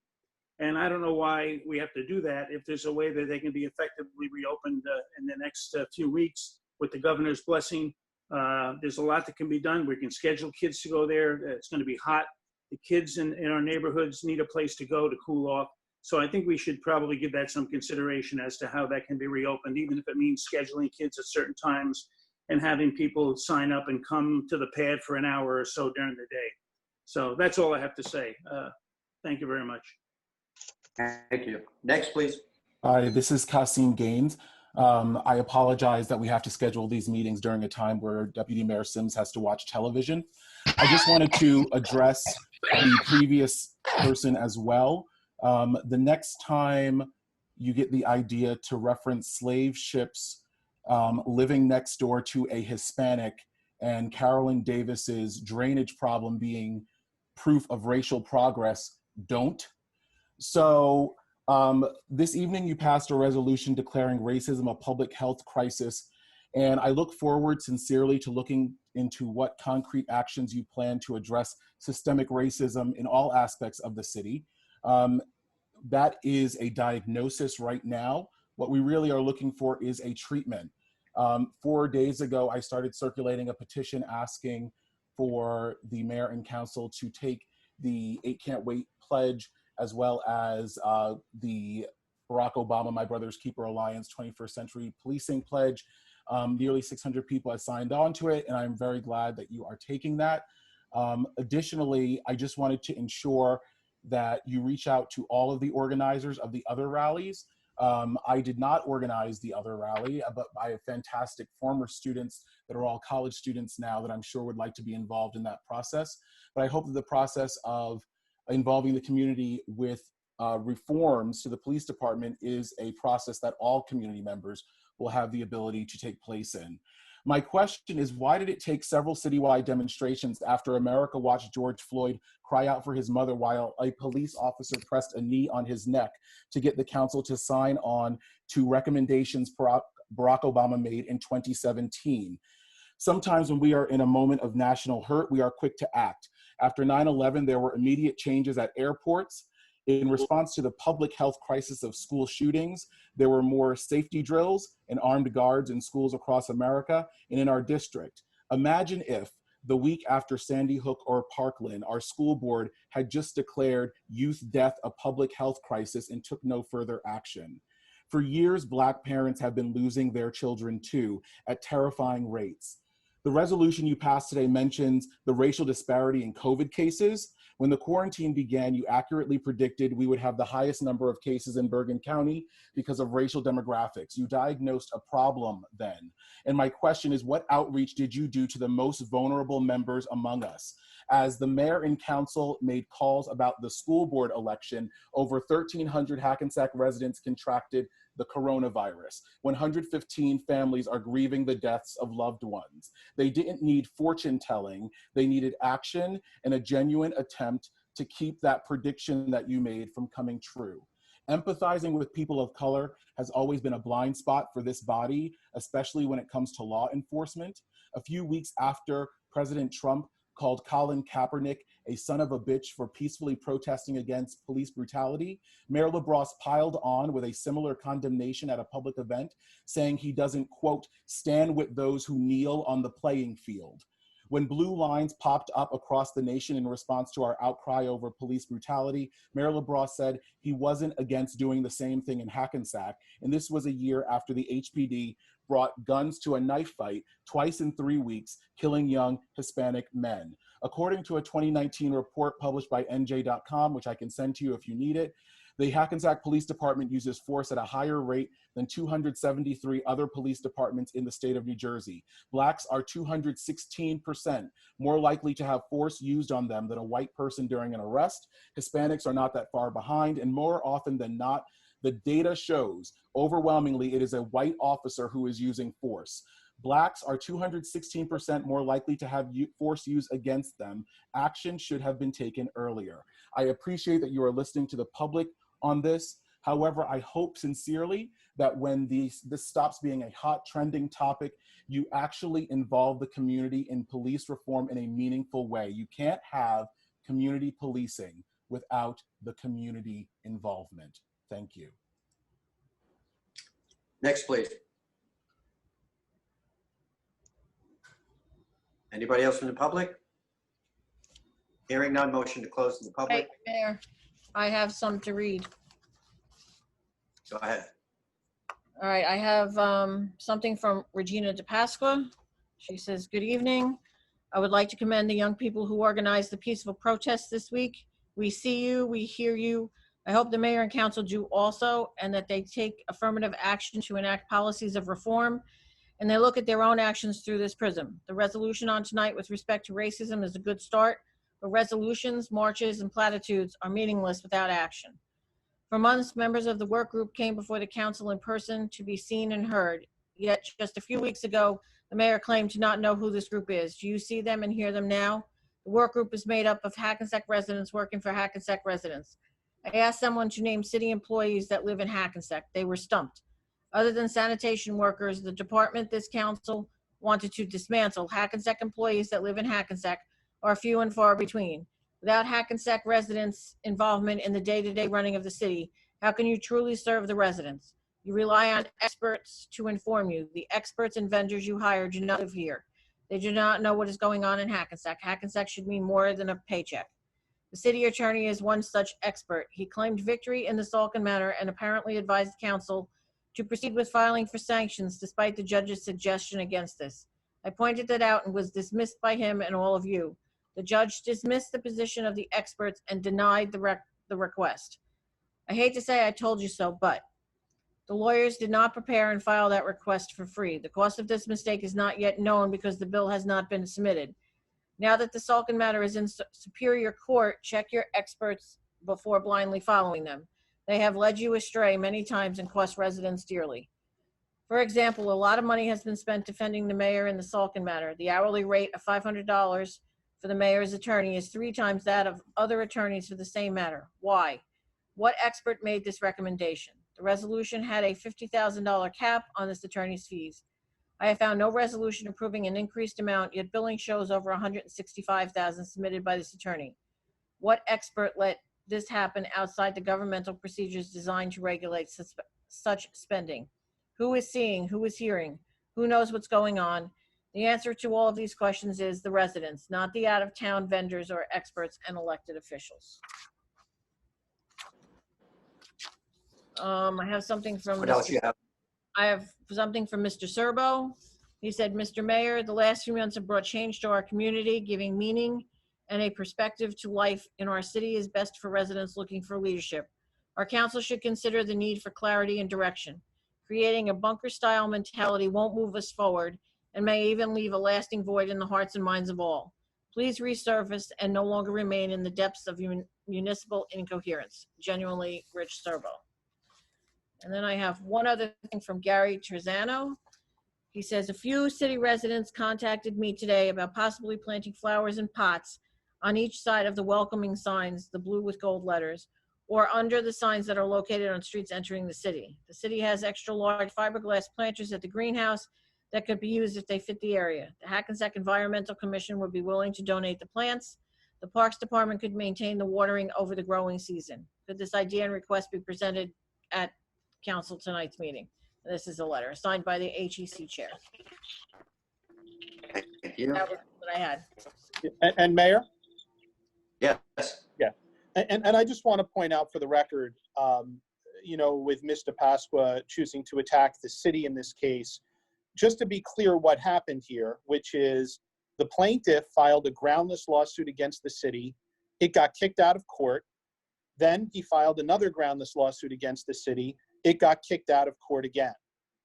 [SPEAKER 17] And I don't know why we have to do that if there's a way that they can be effectively reopened in the next few weeks with the governor's blessing. There's a lot that can be done. We can schedule kids to go there. It's going to be hot. The kids in our neighborhoods need a place to go to cool off. So I think we should probably give that some consideration as to how that can be reopened, even if it means scheduling kids at certain times and having people sign up and come to the pad for an hour or so during the day. So that's all I have to say. Thank you very much.
[SPEAKER 1] Thank you. Next, please.
[SPEAKER 16] Hi, this is Kasim Gaines. I apologize that we have to schedule these meetings during a time where Deputy Mayor Sims has to watch television. I just wanted to address the previous person as well. The next time you get the idea to reference slave ships living next door to a Hispanic and Carolyn Davis's drainage problem being proof of racial progress, don't. So this evening you passed a resolution declaring racism a public health crisis, and I look forward sincerely to looking into what concrete actions you plan to address systemic racism in all aspects of the city. That is a diagnosis right now. What we really are looking for is a treatment. 4 days ago, I started circulating a petition asking for the mayor and council to take the 8 Can't Wait pledge, as well as the Barack Obama, My Brother's Keeper Alliance 21st Century Policing Pledge. Nearly 600 people have signed on to it, and I'm very glad that you are taking that. Additionally, I just wanted to ensure that you reach out to all of the organizers of the other rallies. I did not organize the other rally, but I have fantastic former students that are all college students now that I'm sure would like to be involved in that process. But I hope that the process of involving the community with reforms to the police department is a process that all community members will have the ability to take place in. My question is, why did it take several citywide demonstrations after America watched George Floyd cry out for his mother while a police officer pressed a knee on his neck to get the council to sign on to recommendations Barack Obama made in 2017? Sometimes when we are in a moment of national hurt, we are quick to act. After 9/11, there were immediate changes at airports. In response to the public health crisis of school shootings, there were more safety drills and armed guards in schools across America and in our district. Imagine if the week after Sandy Hook or Parkland, our school board had just declared youth death a public health crisis and took no further action. For years, Black parents have been losing their children too at terrifying rates. The resolution you passed today mentions the racial disparity in COVID cases. When the quarantine began, you accurately predicted we would have the highest number of cases in Bergen County because of racial demographics. You diagnosed a problem then. And my question is, what outreach did you do to the most vulnerable members among us? As the mayor and council made calls about the school board election, over 1,300 Hackensack residents contracted the coronavirus. 115 families are grieving the deaths of loved ones. They didn't need fortune telling, they needed action and a genuine attempt to keep that prediction that you made from coming true. Empathizing with people of color has always been a blind spot for this body, especially when it comes to law enforcement. A few weeks after President Trump called Colin Kaepernick a son of a bitch for peacefully protesting against police brutality, Mayor LaBrosse piled on with a similar condemnation at a public event, saying he doesn't, quote, stand with those who kneel on the playing field. When blue lines popped up across the nation in response to our outcry over police brutality, Mayor LaBrosse said he wasn't against doing the same thing in Hackensack, and this was a year after the HPD brought guns to a knife fight twice in 3 weeks, killing young Hispanic men. According to a 2019 report published by NJ.com, which I can send to you if you need it, the Hackensack Police Department uses force at a higher rate than 273 other police departments in the state of New Jersey. Blacks are 216% more likely to have force used on them than a white person during an arrest. Hispanics are not that far behind, and more often than not, the data shows overwhelmingly it is a white officer who is using force. Blacks are 216% more likely to have force used against them. Action should have been taken earlier. I appreciate that you are listening to the public on this. However, I hope sincerely that when this stops being a hot trending topic, you actually involve the community in police reform in a meaningful way. You can't have community policing without the community involvement. Thank you.
[SPEAKER 1] Next, please. Anybody else from the public? Hearing none, motion to close to the public.
[SPEAKER 2] Hey, Mayor, I have some to read.
[SPEAKER 1] Go ahead.
[SPEAKER 2] All right, I have something from Regina DePasqua. She says, good evening. I would like to commend the young people who organized the peaceful protest this week. We see you, we hear you. I hope the mayor and council do also, and that they take affirmative action to enact policies of reform, and they look at their own actions through this prism. The resolution on tonight with respect to racism is a good start, but resolutions, marches, and platitudes are meaningless without action. For months, members of the work group came before the council in person to be seen and heard. Yet just a few weeks ago, the mayor claimed to not know who this group is. Do you see them and hear them now? The work group is made up of Hackensack residents working for Hackensack residents. I asked someone to name city employees that live in Hackensack. They were stumped. Other than sanitation workers, the department this council wanted to dismantle, Hackensack employees that live in Hackensack are few and far between. Without Hackensack residents' involvement in the day-to-day running of the city, how can you truly serve the residents? You rely on experts to inform you. The experts and vendors you hire do not live here. They do not know what is going on in Hackensack. Hackensack should mean more than a paycheck. The city attorney is one such expert. He claimed victory in the Salkin matter and apparently advised council to proceed with filing for sanctions despite the judge's suggestion against this. I pointed that out and was dismissed by him and all of you. The judge dismissed the position of the experts and denied the request. I hate to say I told you so, but The lawyers did not prepare and file that request for free. The cost of this mistake is not yet known because the bill has not been submitted. Now that the Sullivan matter is in Superior Court, check your experts before blindly following them. They have led you astray many times and cost residents dearly. For example, a lot of money has been spent defending the mayor in the Sullivan matter. The hourly rate of $500 for the mayor's attorney is 3 times that of other attorneys for the same matter. Why? What expert made this recommendation? The resolution had a $50,000 cap on this attorney's fees. I have found no resolution approving an increased amount, yet billing shows over $165,000 submitted by this attorney. What expert let this happen outside the governmental procedures designed to regulate such spending? Who is seeing? Who is hearing? Who knows what's going on? The answer to all of these questions is the residents, not the out-of-town vendors or experts and elected officials. I have something from
[SPEAKER 1] What else you have?
[SPEAKER 2] I have something from Mr. Serbo. He said, Mr. Mayor, the last few months have brought change to our community, giving meaning and a perspective to life in our city is best for residents looking for leadership. Our council should consider the need for clarity and direction. Creating a bunker-style mentality won't move us forward and may even leave a lasting void in the hearts and minds of all. Please resurface and no longer remain in the depths of municipal incoherence. Genuinely, Rich Serbo. And then I have one other thing from Gary Terzano. He says, a few city residents contacted me today about possibly planting flowers in pots on each side of the welcoming signs, the blue with gold letters, or under the signs that are located on streets entering the city. The city has extra large fiberglass planters at the greenhouse that could be used if they fit the area. The Hackensack Environmental Commission would be willing to donate the plants. The Parks Department could maintain the watering over the growing season. Could this idea and request be presented at council tonight's meeting? And this is a letter signed by the HEC chair.
[SPEAKER 1] Thank you.
[SPEAKER 2] That was what I had.
[SPEAKER 8] And Mayor?
[SPEAKER 1] Yes.
[SPEAKER 8] Yeah. And I just want to point out for the record, with Mr. Pasqua choosing to attack the city in this case, just to be clear what happened here, which is the plaintiff filed a groundless lawsuit against the city. It got kicked out of court. Then he filed another groundless lawsuit against the city. It got kicked out of court again.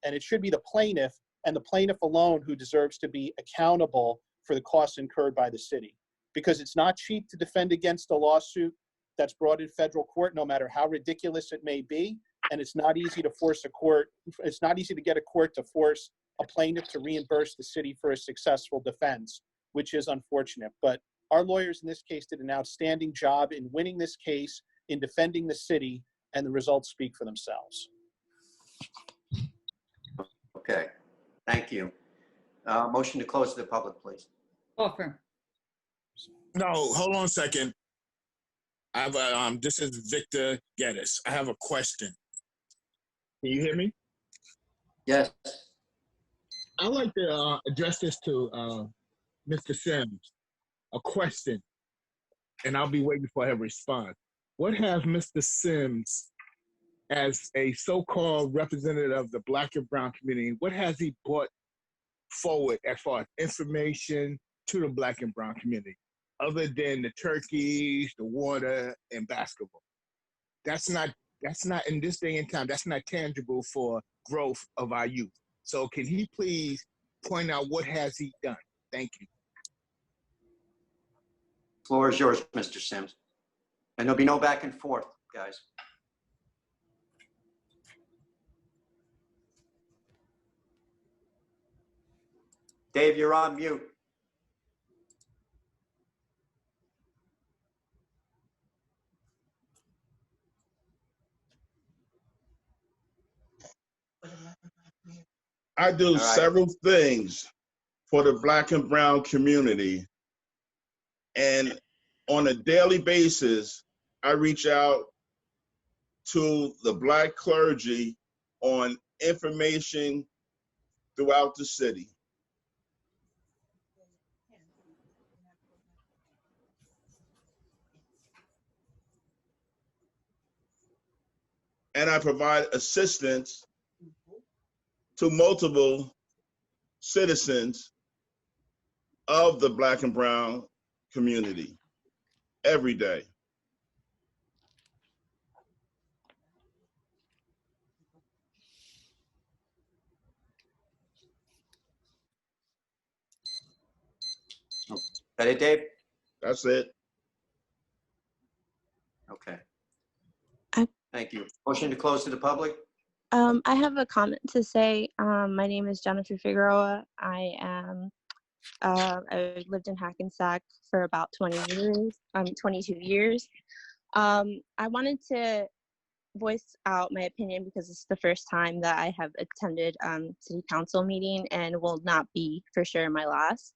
[SPEAKER 8] And it should be the plaintiff and the plaintiff alone who deserves to be accountable for the costs incurred by the city. Because it's not cheap to defend against a lawsuit that's brought in federal court, no matter how ridiculous it may be. And it's not easy to force a court, it's not easy to get a court to force a plaintiff to reimburse the city for a successful defense, which is unfortunate. But our lawyers in this case did an outstanding job in winning this case, in defending the city, and the results speak for themselves.
[SPEAKER 1] Okay, thank you. Motion to close to the public, please.
[SPEAKER 3] Offer.
[SPEAKER 18] No, hold on a second. I have a, this is Victor Geddes. I have a question. Can you hear me?
[SPEAKER 1] Yes.
[SPEAKER 18] I'd like to address this to Mr. Sims. A question, and I'll be waiting for her response. What has Mr. Sims, as a so-called representative of the Black and Brown community, what has he brought forward as far as information to the Black and Brown community, other than the turkeys, the water, and basketball? That's not in this day and time, that's not tangible for growth of our youth. So can he please point out what has he done? Thank you.
[SPEAKER 1] Floor is yours, Mr. Sims. And there'll be no back and forth, guys. Dave, you're on mute.
[SPEAKER 5] I do several things for the Black and Brown community. And on a daily basis, I reach out to the Black clergy on information throughout the city. And I provide assistance to multiple citizens of the Black and Brown community every day.
[SPEAKER 1] That it, Dave?
[SPEAKER 5] That's it.
[SPEAKER 1] Okay.
[SPEAKER 19] I-
[SPEAKER 1] Thank you. Motion to close to the public?
[SPEAKER 19] I have a comment to say. My name is Jennifer Figueroa. I lived in Hackensack for about 22 years. I wanted to voice out my opinion because it's the first time that I have attended city council meeting and will not be for sure my last.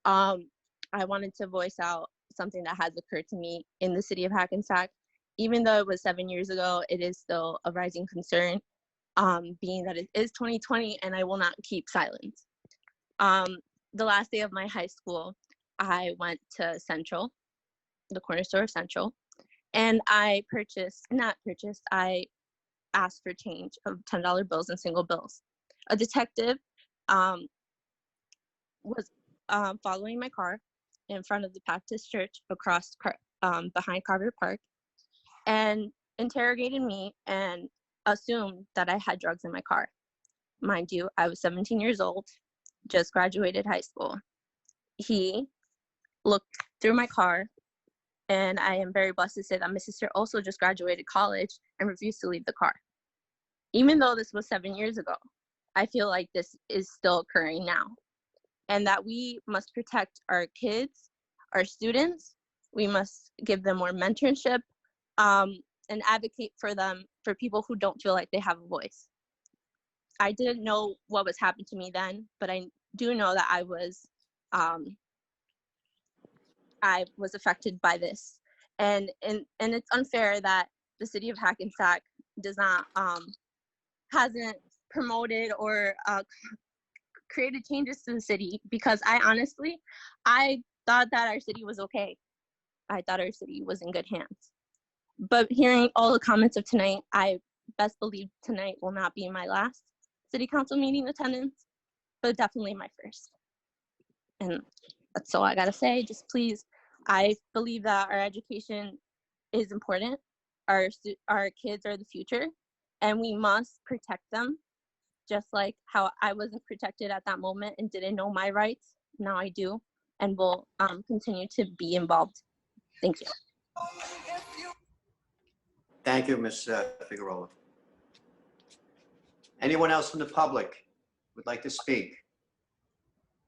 [SPEAKER 19] I wanted to voice out something that has occurred to me in the city of Hackensack. Even though it was 7 years ago, it is still a rising concern, being that it is 2020 and I will not keep silence. The last day of my high school, I went to Central, the corner store of Central, and I asked for change of $10 bills and single bills. A detective was following my car in front of the Baptist Church behind Carver Park and interrogated me and assumed that I had drugs in my car. Mind you, I was 17 years old, just graduated high school. He looked through my car, and I am very blessed to say that my sister also just graduated college and refused to leave the car. Even though this was 7 years ago, I feel like this is still occurring now, and that we must protect our kids, our students. We must give them more mentorship and advocate for them, for people who don't feel like they have a voice. I didn't know what was happening to me then, but I do know that I was affected by this. And it's unfair that the city of Hackensack does not, hasn't promoted or created changes to the city, because I thought that our city was okay. I thought our city was in good hands. But hearing all the comments of tonight, I best believe tonight will not be my last city council meeting attendance, but definitely my first. And that's all I gotta say. Just please, I believe that our education is important. Our kids are the future, and we must protect them, just like how I wasn't protected at that moment and didn't know my rights. Now I do, and will continue to be involved. Thank you.
[SPEAKER 1] Thank you, Ms. Figueroa. Anyone else from the public would like to speak?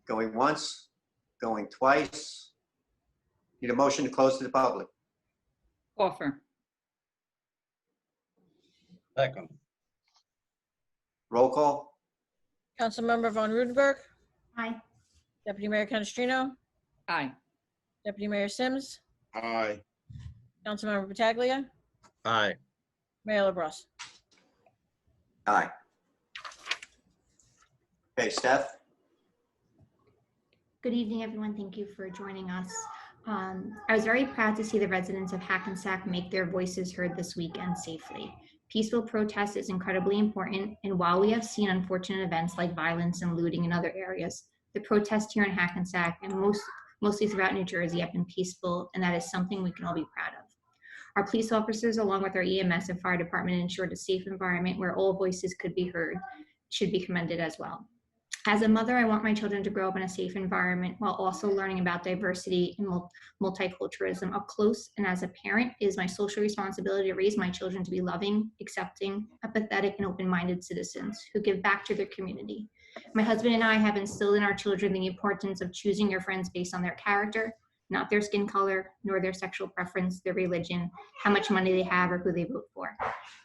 [SPEAKER 1] Going once, going twice. Need a motion to close to the public.
[SPEAKER 3] Offer.
[SPEAKER 1] Second. Roll call.
[SPEAKER 2] Councilmember Von Rudenberg.
[SPEAKER 20] Aye.
[SPEAKER 2] Deputy Mayor Canestrino.
[SPEAKER 3] Aye.
[SPEAKER 2] Deputy Mayor Sims.
[SPEAKER 5] Aye.
[SPEAKER 2] Councilmember Pataglia.
[SPEAKER 11] Aye.
[SPEAKER 2] Mayor LaBrus.
[SPEAKER 1] Aye. Okay, Steph?
[SPEAKER 20] Good evening, everyone. Thank you for joining us. I was very proud to see the residents of Hackensack make their voices heard this weekend safely. Peaceful protest is incredibly important, and while we have seen unfortunate events like violence and looting in other areas, the protests here in Hackensack and mostly throughout New Jersey have been peaceful, and that is something we can all be proud of. Our police officers, along with our EMS and fire department, ensured a safe environment where all voices could be heard, should be commended as well. As a mother, I want my children to grow up in a safe environment while also learning about diversity and multiculturalism up close. And as a parent, it is my social responsibility to raise my children to be loving, accepting, empathetic, and open-minded citizens who give back to their community. My husband and I have instilled in our children the importance of choosing your friends based on their character, not their skin color, nor their sexual preference, their religion, how much money they have, or who they vote for.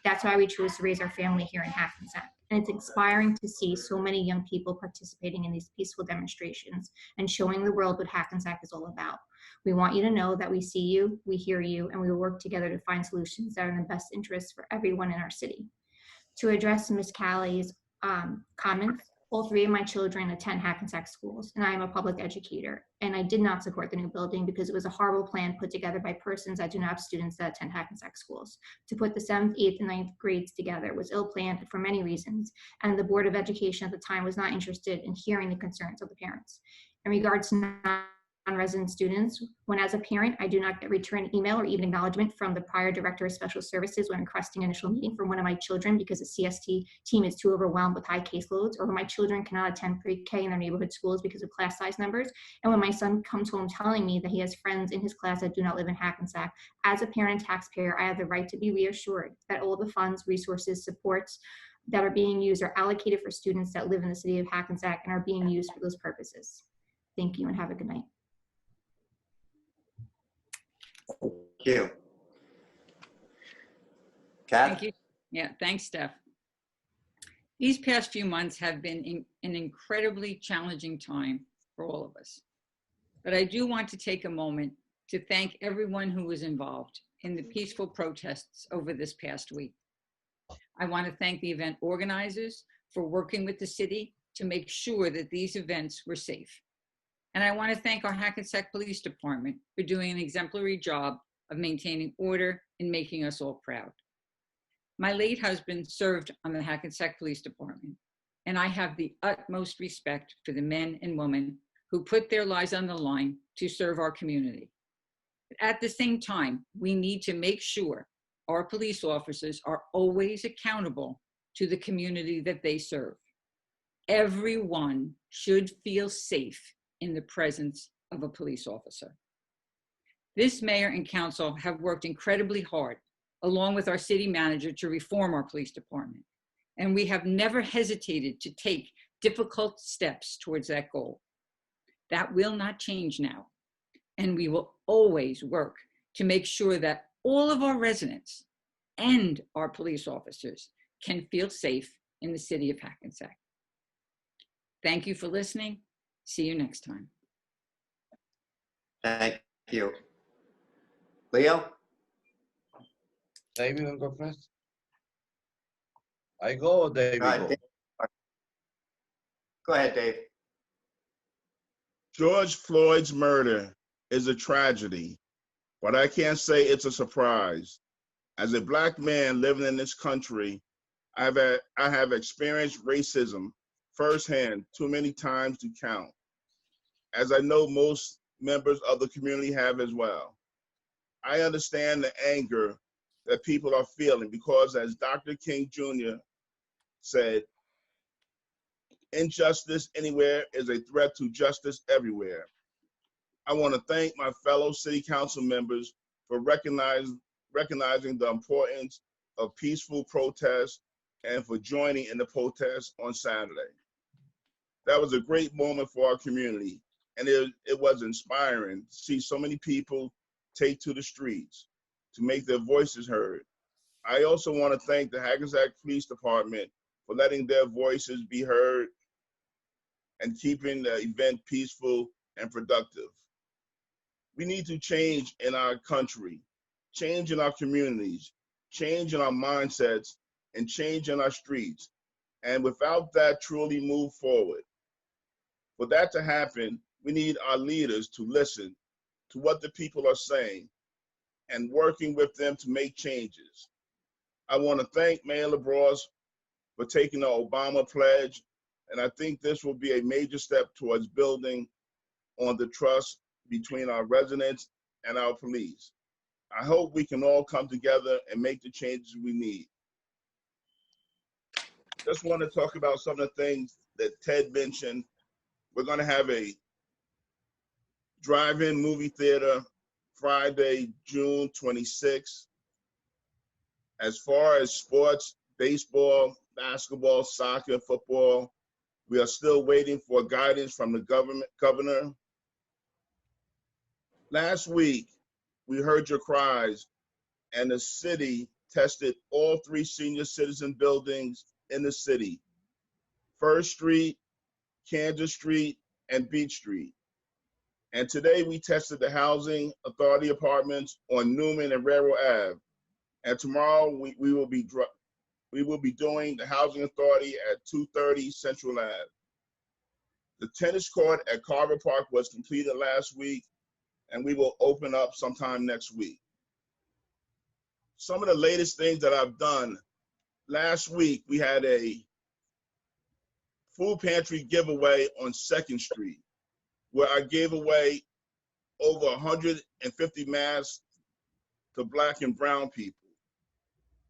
[SPEAKER 20] That's why we chose to raise our family here in Hackensack. And it's inspiring to see so many young people participating in these peaceful demonstrations and showing the world what Hackensack is all about. We want you to know that we see you, we hear you, and we will work together to find solutions that are in the best interest for everyone in our city. To address Ms. Callie's comments, all three of my children attend Hackensack schools, and I am a public educator. And I did not support the new building because it was a horrible plan put together by persons that do not have students that attend Hackensack schools. To put the 7th, 8th, and 9th grades together was ill-planned for many reasons, and the Board of Education at the time was not interested in hearing the concerns of the parents. In regards to not non-resident students when, as a parent, I do not get return email or even acknowledgement from the prior director of special services when requesting initial meeting from one of my children because the CST team is too overwhelmed with high caseloads, or when my children cannot attend pre-K in their neighborhood schools because of class size numbers, and when my son comes home telling me that he has friends in his class that do not live in Hackensack. As a parent and taxpayer, I have the right to be reassured that all the funds, resources, supports that are being used are allocated for students that live in the city of Hackensack and are being used for those purposes. Thank you and have a good night.
[SPEAKER 1] Thank you. Kath?
[SPEAKER 3] Thank you. Yeah, thanks, Steph. These past few months have been an incredibly challenging time for all of us. But I do want to take a moment to thank everyone who was involved in the peaceful protests over this past week. I want to thank the event organizers for working with the city to make sure that these events were safe. And I want to thank our Hackensack Police Department for doing an exemplary job of maintaining order and making us all proud. My late husband served on the Hackensack Police Department, and I have the utmost respect for the men and women who put their lives on the line to serve our community. But at the same time, we need to make sure our police officers are always accountable to the community that they serve. Everyone should feel safe in the presence of a police officer. This mayor and council have worked incredibly hard, along with our city manager, to reform our police department. And we have never hesitated to take difficult steps towards that goal. That will not change now. And we will always work to make sure that all of our residents and our police officers can feel safe in the city of Hackensack. Thank you for listening. See you next time.
[SPEAKER 1] Thank you. Leo?
[SPEAKER 21] David will go first. I go or David
[SPEAKER 1] All right,
[SPEAKER 21] go?
[SPEAKER 1] Dave. Go ahead, Dave.
[SPEAKER 5] George Floyd's murder is a tragedy, but I can't say it's a surprise. As a Black man living in this country, I have experienced racism firsthand too many times to count, as I know most members of the community have as well. I understand the anger that people are feeling because, as Dr. King Jr. said, injustice anywhere is a threat to justice everywhere. I want to thank my fellow city council members for recognizing the importance of peaceful protest and for joining in the protest on Saturday. That was a great moment for our community, and it was inspiring to see so many people take to the streets to make their voices heard. I also want to thank the Hackensack Police Department for letting their voices be heard and keeping the event peaceful and productive. We need to change in our country, change in our communities, change in our mindsets, and change in our streets. And without that, truly move forward. For that to happen, we need our leaders to listen to what the people are saying and working with them to make changes. I want to thank Mayor LaBrosse for taking the Obama pledge, and I think this will be a major step towards building on the trust between our residents and our police. I hope we can all come together and make the changes we need. Just want to talk about some of the things that Ted mentioned. We're going to have a drive-in movie theater Friday, June 26th. As far as sports, baseball, basketball, soccer, football, we are still waiting for guidance from the governor. Last week, we heard your cries, and the city tested all 3 senior citizen buildings in the city: First Street, Kansas Street, and Beach Street. And today we tested the Housing Authority apartments on Newman and Railroad Ave. And tomorrow we will be doing the Housing Authority at 230 Central Ave. The tennis court at Carver Park was completed last week, and we will open up sometime next week. Some of the latest things that I've done: last week we had a food pantry giveaway on 2nd Street, where I gave away over 150 masks to Black and brown people.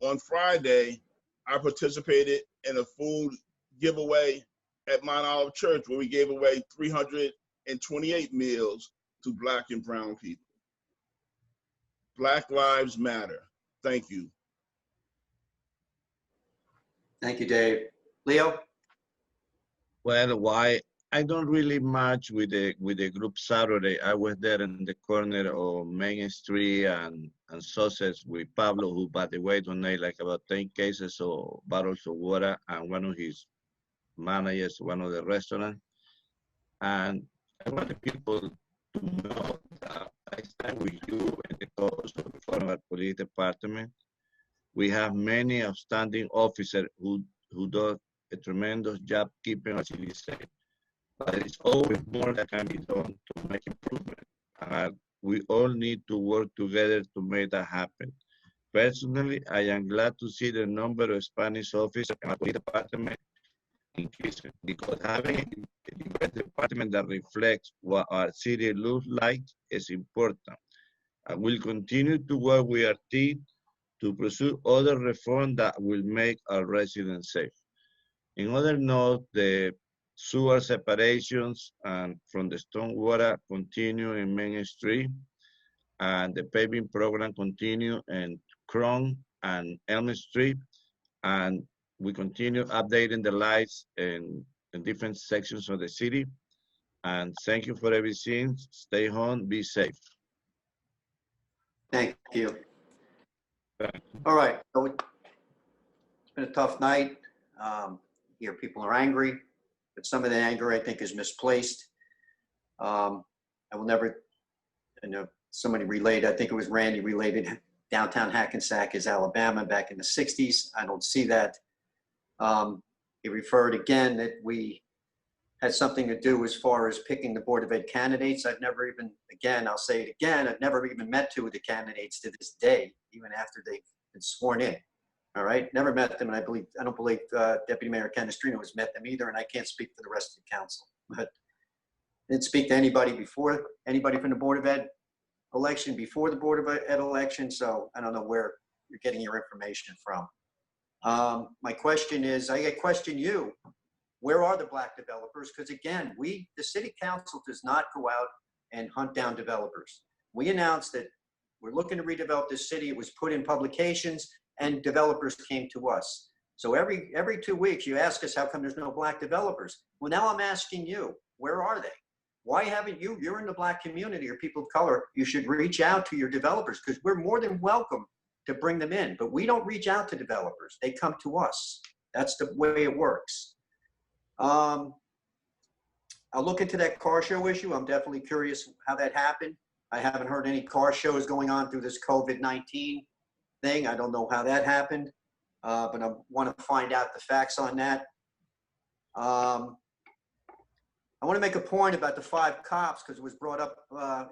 [SPEAKER 5] On Friday, I participated in a food giveaway at Mount Olive Church where we gave away 328 meals to Black and brown people. Black Lives Matter. Thank you.
[SPEAKER 1] Thank you, Dave. Leo?
[SPEAKER 4] Well, why I don't really match with the group Saturday. I was there in the corner of Main Street and Sussex with Pablo, who by the way donated like about 10 cases of bottles of water, and one of his managers, one of the restaurants. And I want the people to know that I stand with you in the cause of the former police department. We have many outstanding officers who do a tremendous job keeping our city safe. But it's always more that can be done to make improvement. And we all need to work together to make that happen. Personally, I am glad to see the number of Spanish officers in our police department increasing, because having a diverse department that reflects what our city looks like is important. I will continue to work with our team to pursue other reforms that will make our residents safe. In other note, the sewer separations and from the stormwater continue in Main Street, and the paving program continue in Cron and Elm Street, and we continue updating the lights in different sections of the city. And thank you for everything. Stay home, be safe.
[SPEAKER 1] Thank you. All right. So it's been a tough night. Here people are angry, but some of the anger I think is misplaced. I will never, I know somebody related, I think it was Randy related, downtown Hackensack is Alabama back in the 60s. I don't see that. He referred again that we had something to do as far as picking the Board of Ed candidates. I've never even, again, I'll say it again, I've never even met two of the candidates to this day, even after they've been sworn in. All right, never met them, and I don't believe Deputy Mayor Canestrino has met them either, and I can't speak for the rest of the council. But didn't speak to anybody before, anybody from the Board of Ed election, before the Board of Ed election, so I don't know where you're getting your information from. My question is, I question you, where are the Black developers? Because again, the city council does not go out and hunt down developers. We announced that we're looking to redevelop this city. It was put in publications and developers came to us. So every 2 weeks you ask us, how come there's no Black developers? Well, now I'm asking you, where are they? Why haven't you, you're in the Black community or people of color, you should reach out to your developers, because we're more than welcome to bring them in, but we don't reach out to developers. They come to us. That's the way it works. I'll look into that car show issue. I'm definitely curious how that happened. I haven't heard any car shows going on through this COVID-19 thing. I don't know how that happened, but I want to find out the facts on that. I want to make a point about the 5 cops because it was brought up, not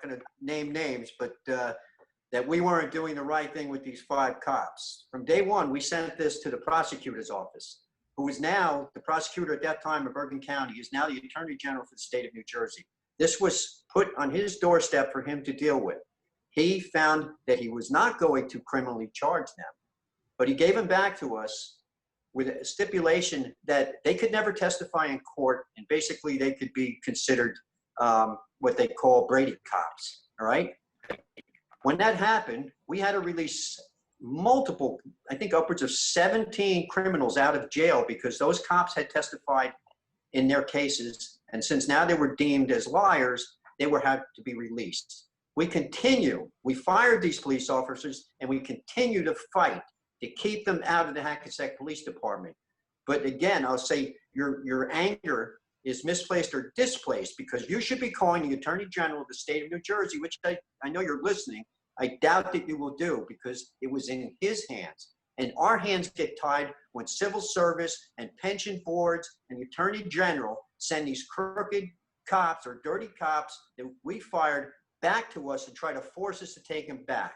[SPEAKER 1] going to name names, but that we weren't doing the right thing with these 5 cops. From day one, we sent this to the prosecutor's office, who is now the prosecutor at that time of Bergen County, is now the Attorney General for the state of New Jersey. This was put on his doorstep for him to deal with. He found that he was not going to criminally charge them, but he gave them back to us with a stipulation that they could never testify in court, and basically they could be considered what they call Brady cops, all right? When that happened, we had to release multiple, I think upwards of 17 criminals out of jail because those cops had testified in their cases, and since now they were deemed as liars, they were had to be released. We fired these police officers, and we continue to fight to keep them out of the Hackensack Police Department. But again, I'll say your anger is misplaced or displaced, because you should be calling the Attorney General of the state of New Jersey, which I know you're listening. I doubt that you will do, because it was in his hands. And our hands get tied when civil service and pension boards and the Attorney General send these crooked cops or dirty cops that we fired back to us and try to force us to take them back.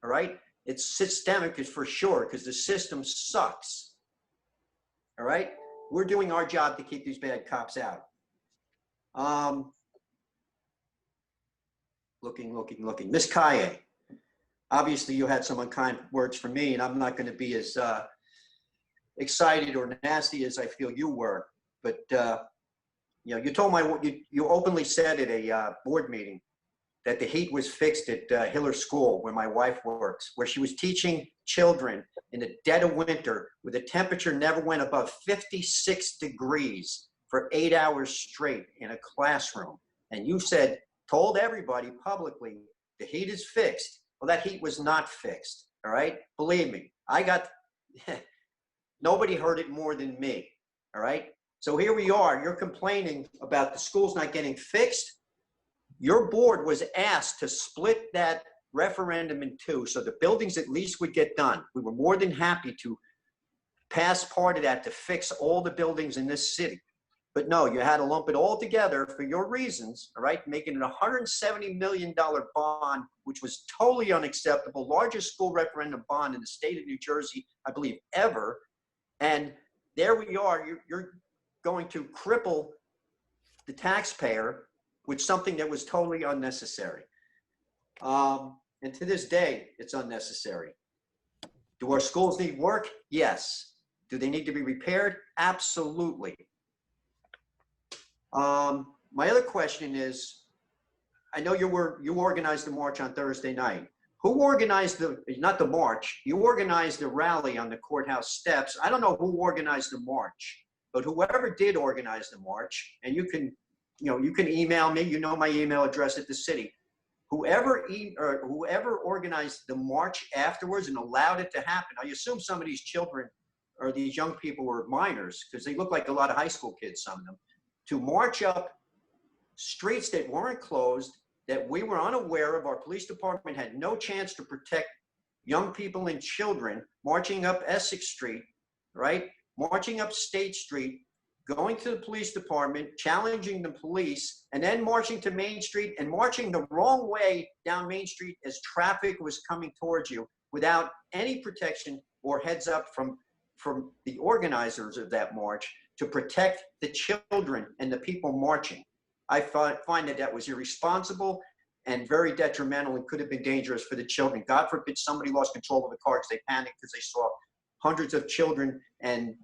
[SPEAKER 1] All right? It's systemic, is for sure, because the system sucks. All right? We're doing our job to keep these bad cops out. looking. Miss Kaye, obviously you had some unkind words for me, and I'm not going to be as excited or nasty as I feel you were. But you know, you told you openly said at a board meeting that the heat was fixed at Hiller School, where my wife works, where she was teaching children in the dead of winter, where the temperature never went above 56 degrees for 8 hours straight in a classroom. And you told everybody publicly, the heat is fixed. Well, that heat was not fixed, all right? Believe me, nobody heard it more than me, all right? So here we are, you're complaining about the schools not getting fixed. Your board was asked to split that referendum in two so the buildings at least would get done. We were more than happy to pass part of that to fix all the buildings in this city. But no, you had to lump it all together for your reasons, all right? Making it a $170 million bond, which was totally unacceptable, largest school referendum bond in the state of New Jersey, I believe, ever. And there we are, you're going to cripple the taxpayer with something that was totally unnecessary. And to this day, it's unnecessary. Do our schools need work? Yes. Do they need to be repaired? Absolutely. My other question is, I know you organized the march on Thursday night. Who organized not the march, you organized the rally on the courthouse steps. I don't know who organized the march, but whoever did organize the march, and you can email me, you know my email address at the city. Whoever organized the march afterwards and allowed it to happen, I assume some of these children or these young people were minors, because they look like a lot of high school kids, some of them, to march up streets that weren't closed, that we were unaware of. Our police department had no chance to protect young people and children, marching up Essex Street, right? Marching up State Street, going to the police department, challenging the police, and then marching to Main Street and marching the wrong way down Main Street as traffic was coming towards you without any protection or heads up from the organizers of that march to protect the children and the people marching. I find that was irresponsible and very detrimental and could have been dangerous for the children. God forbid somebody lost control of the car because they panicked because they saw hundreds of children and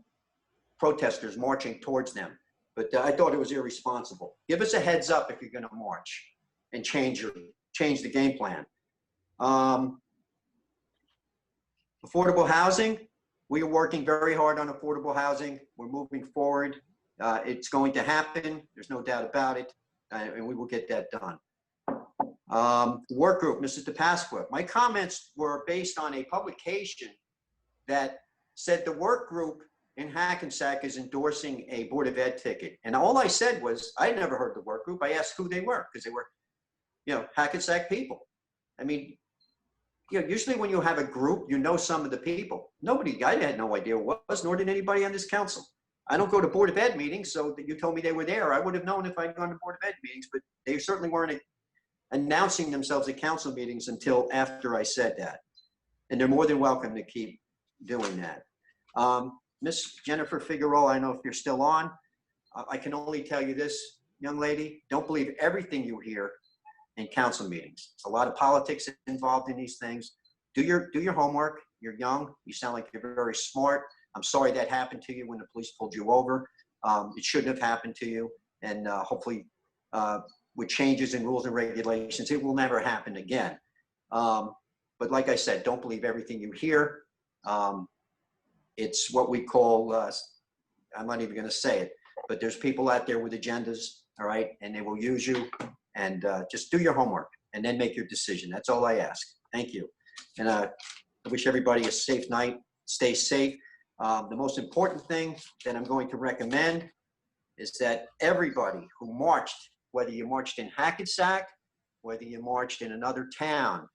[SPEAKER 1] protesters marching towards them. But I thought it was irresponsible. Give us a heads up if you're going to march and change the game plan. Affordable housing, we are working very hard on affordable housing. We're moving forward. It's going to happen. There's no doubt about it. And we will get that done. Work group, Mrs. DePasqua. My comments were based on a publication that said the work group in Hackensack is endorsing a Board of Ed ticket. And all I said was, I never heard the work group. I asked who they were, because they were, Hackensack people. I mean, usually when you have a group, you know some of the people. I had no idea who it was, nor did anybody on this council. I don't go to Board of Ed meetings, so that you told me they were there. I would have known if I'd gone to Board of Ed meetings, but they certainly weren't announcing themselves at council meetings until after I said that. And they're more than welcome to keep doing that. Miss Jennifer Figueroa, I know if you're still on, I can only tell you this, young lady, don't believe everything you hear in council meetings. It's a lot of politics involved in these things. Do your homework. You're young. You sound like you're very smart. I'm sorry that happened to you when the police pulled you over. It shouldn't have happened to you. And hopefully with changes in rules and regulations, it will never happen again. But like I said, don't believe everything you hear. It's what we call, I'm not even going to say it, but there's people out there with agendas, all right? And they will use you. And just do your homework and then make your decision. That's all I ask. Thank you. And I wish everybody a safe night. Stay safe. The most important thing that I'm going to recommend is that everybody who marched, whether you marched in Hackensack, whether you marched in another town,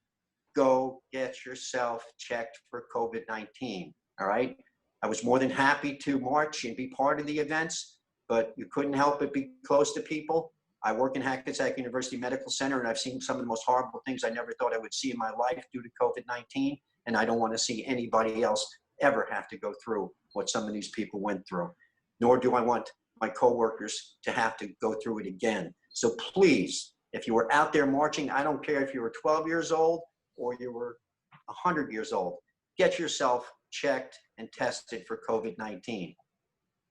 [SPEAKER 1] go get yourself checked for COVID-19, all right? I was more than happy to march and be part of the events, but you couldn't help but be close to people. I work in Hackensack University Medical Center, and I've seen some of the most horrible things I never thought I would see in my life due to COVID-19, and I don't want to see anybody else ever have to go through what some of these people went through, nor do I want my coworkers to have to go through it again. So please, If you were out there marching, I don't care if you were 12 years old or you were 100 years old, get yourself checked and tested for COVID-19.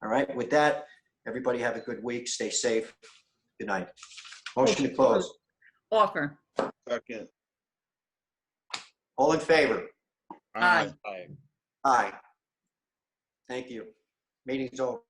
[SPEAKER 1] All right, with that, everybody have a good week. Stay safe. Good night. Motion to close.
[SPEAKER 3] Offer.
[SPEAKER 5] Second.
[SPEAKER 1] All in favor?
[SPEAKER 3] Aye.
[SPEAKER 1] Aye. Thank you. Meeting's over.